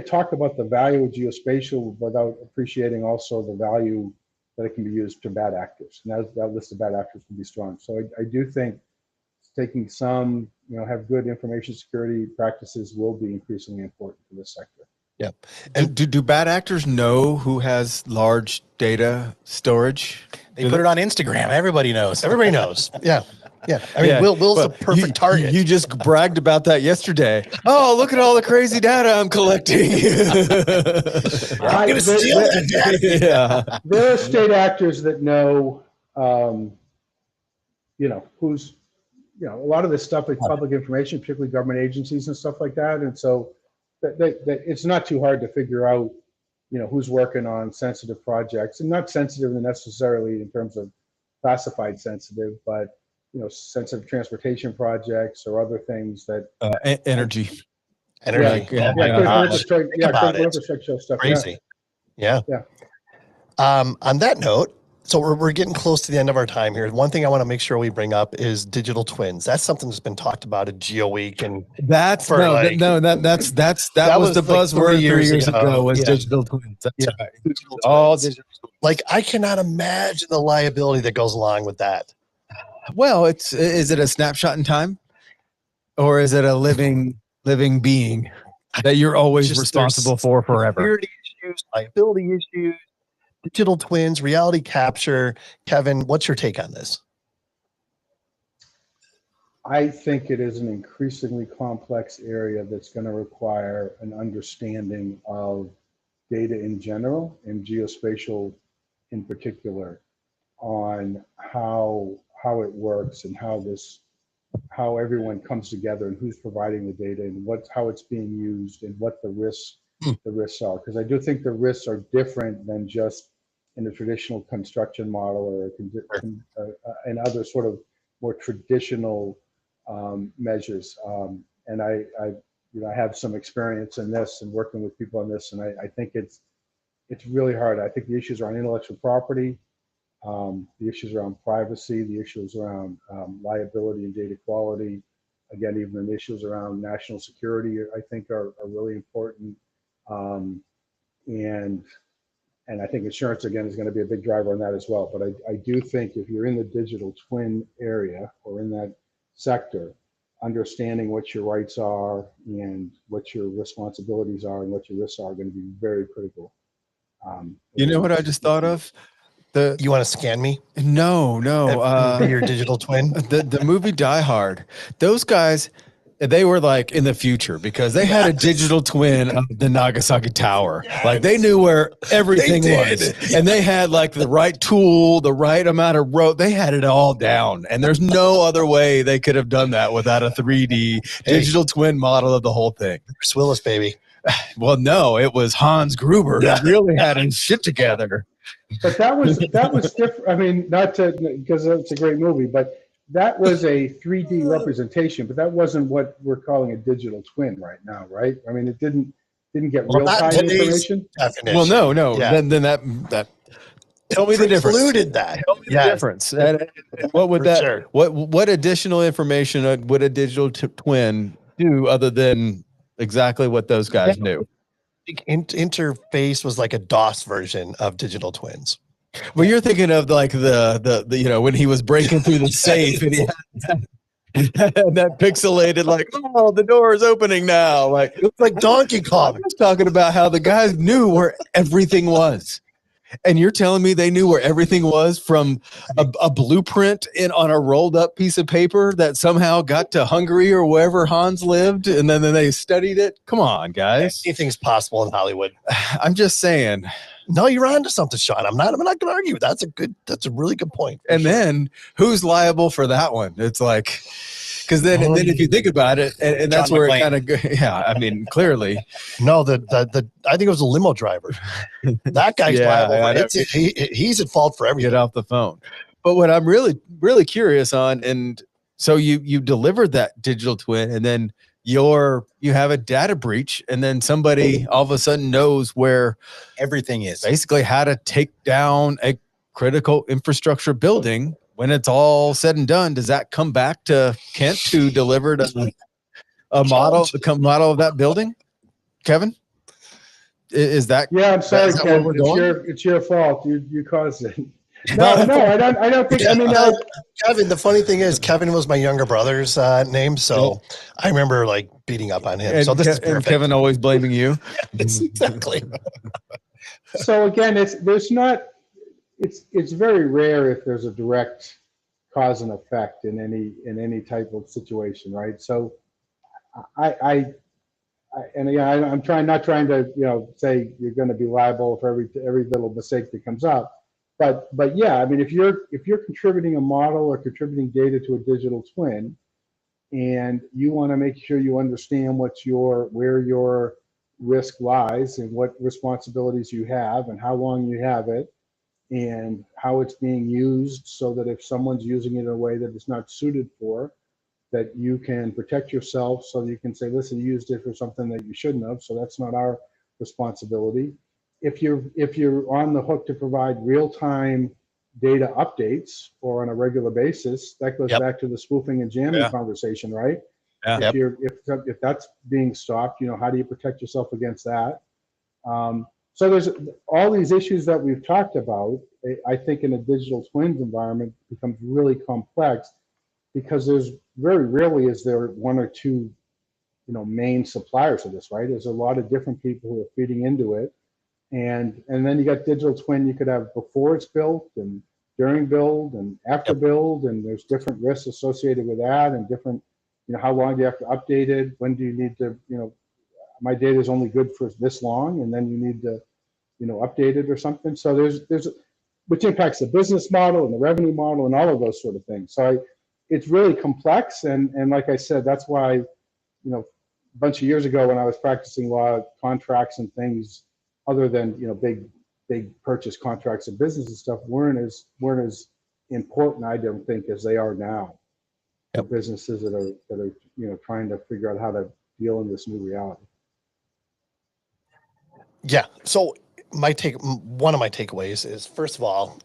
talk about the value of geospatial without appreciating also the value that it can be used to bad actors. And that list of bad actors can be strong. So I do think taking some, have good information security practices will be increasingly important for this sector. Yeah. And do bad actors know who has large data storage? They put it on Instagram. Everybody knows. Everybody knows. Yeah. Yeah. I mean, Will's a perfect target. You just bragged about that yesterday. Oh, look at all the crazy data I'm collecting. I'm going to steal that data. Yeah. There are state actors that know, who's, a lot of this stuff is public information, particularly government agencies and stuff like that. And so that it's not too hard to figure out, who's working on sensitive projects, and not sensitive necessarily in terms of classified sensitive, but sensitive transportation projects or other things that energy. Critical infrastructure stuff. Crazy. Yeah. On that note, so we're getting close to the end of our time here. One thing I want to make sure we bring up is digital twins. That's something that's been talked about at Geo Week, and that was the buzzword 3 years ago was digital twins. That's right. All digital. Like, I cannot imagine the liability that goes along with that. Well, is it a snapshot in time, or is it a living being that you're always responsible for forever? Security issues, liability issues, digital twins, reality capture. Kevin, what's your take on this? I think it is an increasingly complex area that's going to require an understanding of data in general and geospatial in particular, on how it works and how everyone comes together and who's providing the data and how it's being used and what the risks are. Because I do think the risks are different than just in a traditional construction model or and other sort of more traditional measures. And I have some experience in this and working with people on this, and I think it's really hard. I think the issues around intellectual property, the issues around privacy, the issues around liability and data quality, again, even the issues around national security, I think are really important. And I think insurance, again, is going to be a big driver on that as well. But I do think if you're in the digital twin area or in that sector, understanding what your rights are and what your responsibilities are and what your risks are going to be very critical. You know what I just thought of? You want to scan me? No. Your digital twin? The movie Die Hard. Those guys, they were like in the future because they had a digital twin of the Nagasaki Tower. Yes. Like they knew where everything was. And they had like the right tool, the right amount of rope. They had it all down. And there's no other way they could have done that without a 3D digital twin model of the whole thing. Bruce Willis, baby. Well, no, it was Hans Gruber that really had his shit together. But that was different. I mean, because it's a great movie, but that was a 3D representation. But that wasn't what we're calling a digital twin right now, right? I mean, it didn't get real-time information. Definition. Well, no. Yeah. Then that. Tell me the difference. Included that. Tell me the difference. And what would that? Sure. What additional information would a digital twin do other than exactly what those guys knew? Interface was like a DOS version of digital twins. Well, you're thinking of like the when he was breaking through the safe and he had that pixelated like, oh, the door is opening now. Like it's like Donkey Kong. I was talking about how the guys knew where everything was. And you're telling me they knew where everything was from a blueprint on a rolled up piece of paper that somehow got to Hungary or wherever Hans lived, and then they studied it? Come on, guys. Anything's possible in Hollywood. I'm just saying. No, you're onto something, Sean. I'm not going to argue. That's a really good point. And then who's liable for that one? It's like, because then if you think about it, and that's where it kind of, I mean, clearly. No, I think it was a limo driver. That guy's liable. He's at fault for everything. Get off the phone. But what I'm really, really curious on, and so you delivered that digital twin, and then you have a data breach, and then somebody all of a sudden knows where Everything is. basically how to take down a critical infrastructure building. When it's all said and done, does that come back to Kent, who delivered a model of that building? Kevin, is that? Yeah, I'm sorry, that where Ken. we're going? It's your fault. You caused it. No, I don't think. I mean, Kevin. The funny thing is, Kevin was my younger brother's name, so I remember like beating up on him. And So this is and perfect. Kevin always blaming you. Yes, exactly. so again, it's very rare if there's a direct cause and effect in any type of situation, right? So and again, I'm not trying to say you're going to be liable for every little mistake that comes up, but yeah, I mean, if you're contributing a model or contributing data to a digital twin, and you want to make sure you understand where your risk lies and what responsibilities you have and how long you have it and how it's being used, so that if someone's using it in a way that it's not suited for, that you can protect yourself, so you can say, listen, you used it for something that you shouldn't have, so that's not our responsibility. If you're on the hook to provide real-time data updates or on a regular basis, that goes back to the spoofing and jamming conversation, right? Yeah. If that's being stopped, how do you protect yourself against that? So there's all these issues that we've talked about. I think in a digital twins environment becomes really complex, because there's very rarely is there one or two, main suppliers of this, right? There's a lot of different people who are feeding into it. And then you got digital twin, you could have before it's built and during build and after build, and there's different risks associated with that, and different, how long do you have to update it? When do you need to, my data is only good for this long, and then you need to, update it or something. So there's which impacts the business model and the revenue model and all of those sort of things. So it's really complex, and like I said, that's why, a bunch of years ago when I was practicing law, contracts and things other than big purchase contracts and business and stuff weren't as important, I don't think, as they are now. For businesses that are trying to figure out how to deal in this new reality. Yeah. So one of my takeaways is, first of all,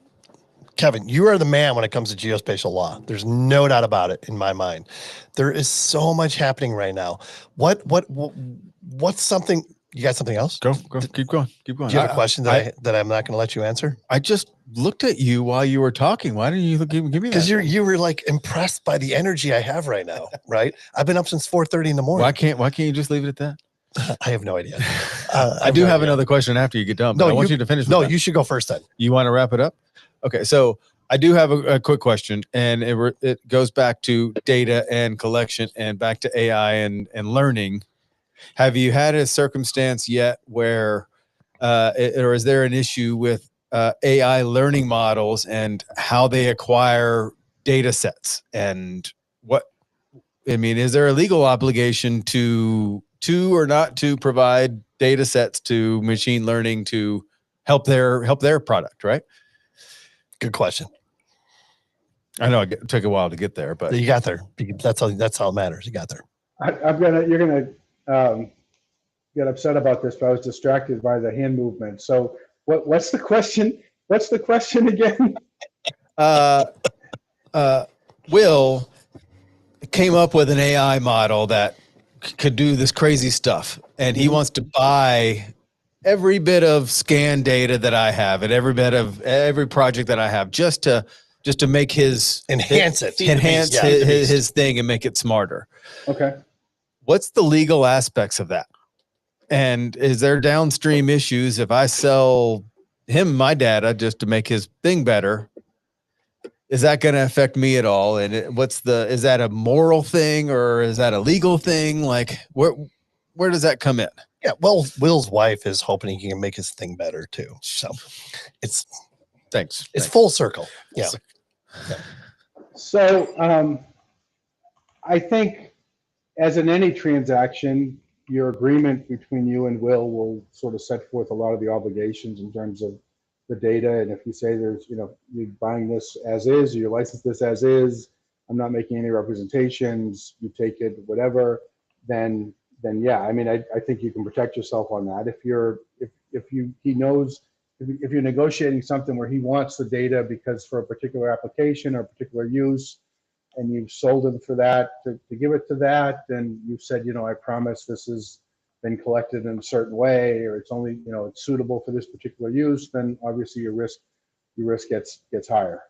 Kevin, you are the man when it comes to geospatial law. There's no doubt about it in my mind. There is so much happening right now. What's something? You got something else? Go. Keep going. Do you have a question that I'm not going to let you answer? I just looked at you while you were talking. Why didn't you give me that? Because you were like impressed by the energy I have right now, right? I've been up since 4:30 in the morning. Why can't you just leave it at that? I have no idea. I do have another question after you get done. But I want you to finish. You should go first then. You want to wrap it up? Okay, so I do have a quick question, and it goes back to data and collection and back to AI and learning. Have you had a circumstance yet where, or is there an issue with AI learning models and how they acquire data sets? And is there a legal obligation to or not to provide data sets to machine learning to help their product, right? Good question. I know it took a while to get there, but you got there. That's all it matters. You got there. You're gonna get upset about this, but I was distracted by the hand movement. So what's the question? What's the question again? Will came up with an AI model that could do this crazy stuff, and he wants to buy every bit of scan data that I have and every project that I have just to make his enhance his thing and make it smarter. Okay. What's the legal aspects of that? And is there downstream issues if I sell him my data just to make his thing better? Is that going to affect me at all? And is that a moral thing or is that a legal thing? Like where does that come in? Yeah. Well, Will's wife is hoping he can make his thing better too. So it's full circle. Yeah. So I think, as in any transaction, your agreement between you and Will sort of set forth a lot of the obligations in terms of the data. And if you say there's, you're buying this as is, or you license this as is, I'm not making any representations, you take it, whatever, then yeah, I mean, I think you can protect yourself on that. If you're negotiating something where he wants the data because for a particular application or a particular use, and you've sold him for that to give it to that, and you've said, I promise this has been collected in a certain way, or it's only, it's suitable for this particular use, then obviously your risk gets higher.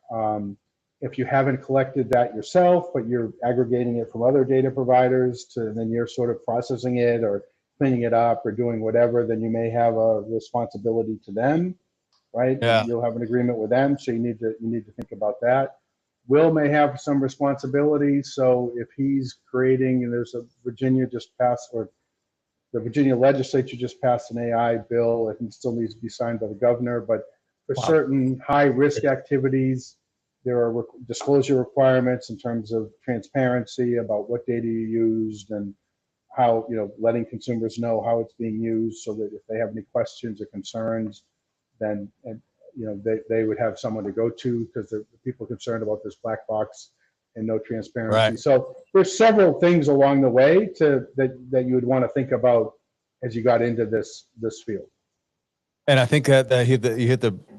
If you haven't collected that yourself, but you're aggregating it from other data providers and then you're sort of processing it or cleaning it up or doing whatever, then you may have a responsibility to them, right? Yeah. And you'll have an agreement with them, so you need to think about that. Will may have some responsibility. So if he's creating, and there's a Virginia just passed, or the Virginia legislature just passed an AI bill. I think it still needs to be signed by the governor, but for certain high risk activities, there are disclosure requirements in terms of transparency about what data you used and how, letting consumers know how it's being used, so that if they have any questions or concerns, then they would have someone to go to, because the people concerned about this black box and no transparency. Right. So there's several things along the way that you would want to think about as you got into this field. And I think that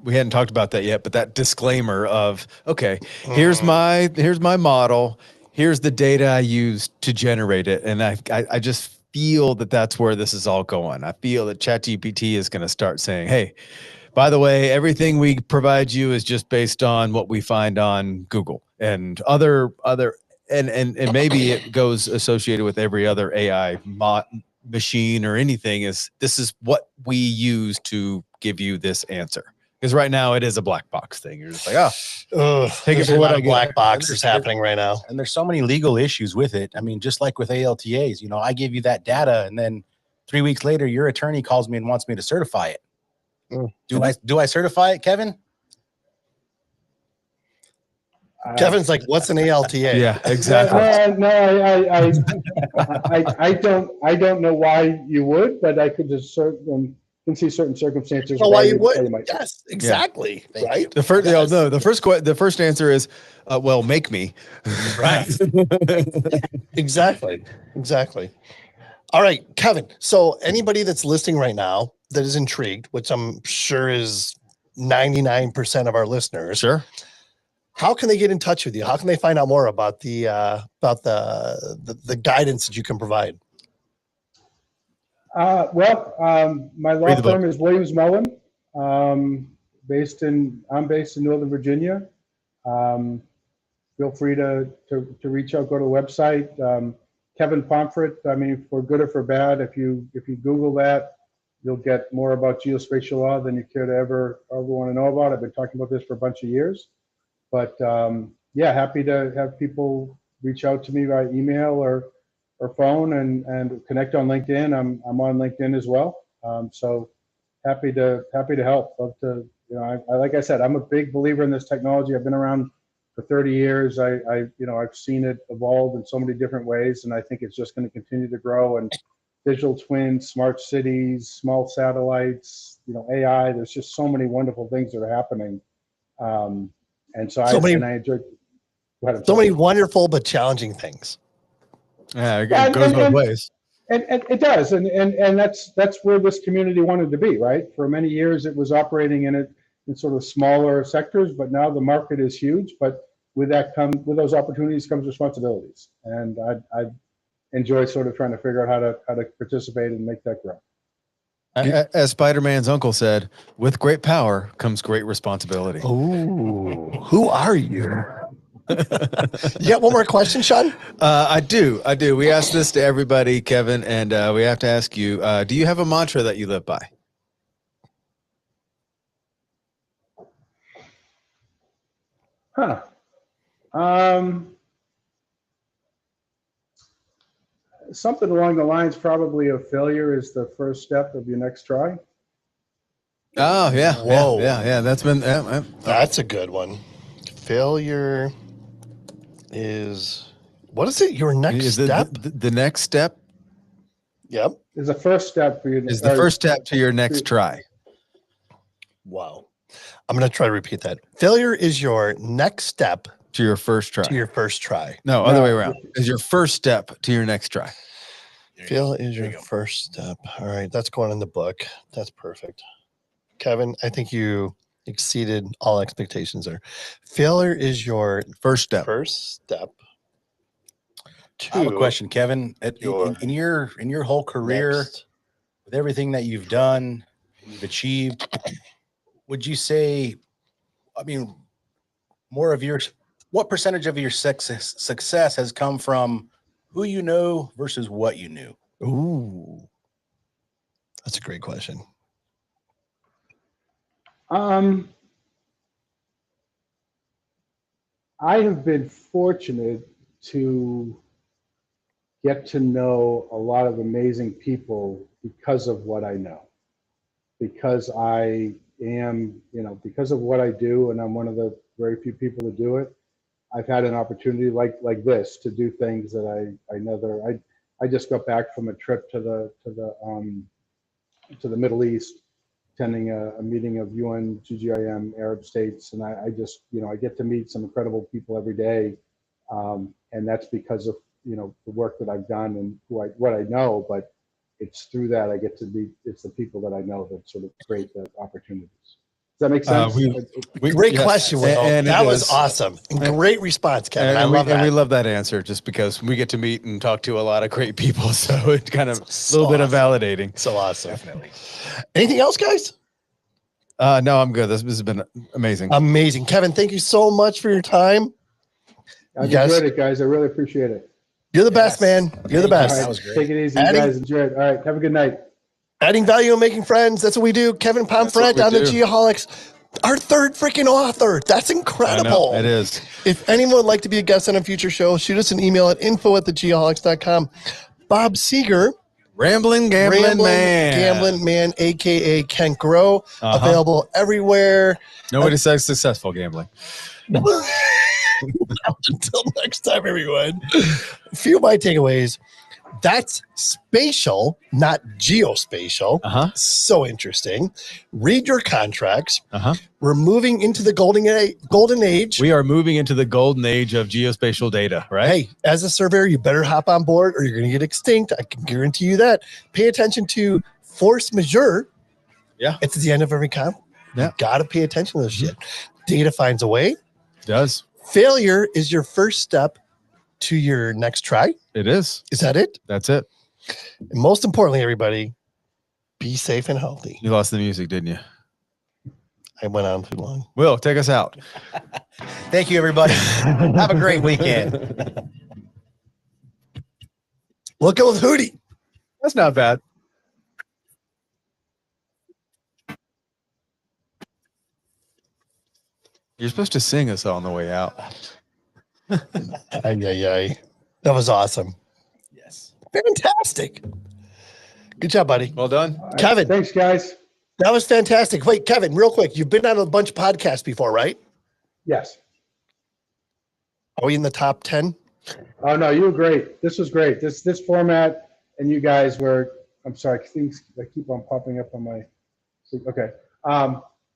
we hadn't talked about that yet, but that disclaimer of, okay, here's my model, here's the data I used to generate it, and I just feel that that's where this is all going. I feel that ChatGPT is going to start saying, hey, by the way, everything we provide you is just based on what we find on Google and other and maybe it goes associated with every other AI machine or anything. This is what we use to give you this answer. Because right now it is a black box thing. You're just like, take it for what I get. Black box is happening right now. And there's so many legal issues with it. I mean, just like with ALTAs, I give you that data, and then 3 weeks later, your attorney calls me and wants me to certify it. Do I certify it, Kevin? Kevin's like, what's an ALTA? Yeah, exactly. No, I don't know why you would, but I could just can see certain circumstances. Well, why you would? You might. Yes, exactly. Yeah. Right. The first, the first answer is, well, make me. Right. Exactly. All right, Kevin. So anybody that's listening right now that is intrigued, which I'm sure is 99% of our listeners. Sure. How can they get in touch with you? How can they find out more about the guidance that you can provide? My law firm is Williams Mullen. I'm based in Northern Virginia. Feel free to reach out. Go to the website. Kevin Pomfret. I mean, for good or for bad, if you Google that, you'll get more about geospatial law than you care to ever want to know about. I've been talking about this for a bunch of years. But happy to have people reach out to me by email or phone and connect on LinkedIn. I'm on LinkedIn as well. So happy to help. Love to, like I said, I'm a big believer in this technology. I've been around for 30 years. I've seen it evolve in so many different ways, and I think it's just going to continue to grow. And digital twins, smart cities, small satellites, AI. There's just so many wonderful things that are happening. And so I enjoy. So many wonderful but challenging things. Yeah, it goes both ways. And it does, and that's where this community wanted to be, right? For many years, it was operating in sort of smaller sectors, but now the market is huge. But with those opportunities comes responsibilities, and I enjoy sort of trying to figure out how to participate and make that grow. As Spider-Man's uncle said, with great power comes great responsibility. Ooh, who are you? You got one more question, Sean? I do. We ask this to everybody, Kevin, and we have to ask you, do you have a mantra that you live by? Something along the lines probably of failure is the first step of your next try. Oh, yeah. Whoa. Yeah. That's That's a good one. Failure is, what is it? Your next step? The next step? Yep. Is the first step for you. Is the first step to your next try. Wow. I'm going to try to repeat that. Failure is your next step to your first try. To your first try. No, other way around. Is your first step to your next try. Fail is There your you go. first step. All right, that's going in the book. That's perfect. Kevin, I think you exceeded all expectations there. Failure is your First step. first step. I have a to question, Kevin. your In your whole career, next. with everything that you've done and you've achieved, would you say, I mean, what percentage of your success has come from who you know versus what you knew? Ooh, that's a great question. I have been fortunate to get to know a lot of amazing people because of what I know, because I am, because of what I do, and I'm one of the very few people to do it. I've had an opportunity like this to do things that I never. I just got back from a trip to the Middle East, attending a meeting of UN GGIM Arab states, and I just I get to meet some incredible people every day, and that's because of the work that I've done and what I know. But it's through that I get to meet. It's the people that I know that sort of create the opportunities. Does that make sense? Great question, Will. And that it was is. awesome. Great response, Kevin. I love that. And we love that answer just because we get to meet and talk to a lot of great people. So it's kind of So a little bit of awesome. validating. So awesome. Definitely. Anything else, guys? No, I'm good. This has been amazing. Amazing. Kevin, thank you so much for your time. I've Yes. enjoyed it, guys. I really appreciate it. You're the best, Yes. man. You're the Thank you. best. That was great. Take it easy, Adding- you guys. Enjoy it. All right. Have a good night. Adding value and making friends. That's what we do. Kevin Pomfret we on the do. Geoholics. Our third freaking author. That's incredible. I know, it is. If anyone would like to be a guest on a future show, shoot us an email at info@thegeoholics.com. Bob Seeger, Rambling Gambling Man. a.k.a. Kent Grow, Uh-huh. available everywhere. Nobody says successful gambling. Until next time, everyone. A few of my takeaways. That's spatial, not geospatial. Uh-huh. So interesting. Read your contracts. Uh-huh. We're moving into the golden age. We are moving into the golden age of geospatial data, right? Hey, as a surveyor, you better hop on board or you're going to get extinct. I can guarantee you that. Pay attention to force majeure. Yeah. It's at the end of every comp. Yeah. You got to pay attention to this shit. Data finds a way. It does. Failure is your first step to your next try. It is. Is that it? That's it. And most importantly, everybody, be safe and healthy. You lost the music, didn't you? I went on too long. Will, take us out. Thank you, everybody. Have a great weekend. We'll go with Hootie. That's not bad. You're supposed to sing us on the way out. Ay, ay, ay. That was awesome. Yes. Fantastic. Good job, buddy. Well done. All right. Kevin. Thanks, guys. That was fantastic. Wait, Kevin, real quick. You've been on a bunch of podcasts before, right? Yes. Are we in the top 10? Oh no, you were great. This was great. This format and you guys were. I'm sorry, things that keep on popping up on my. Okay.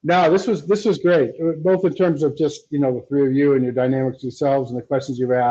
No, this was great. Both in terms of just the three of you and your dynamics yourselves and the questions you've asked.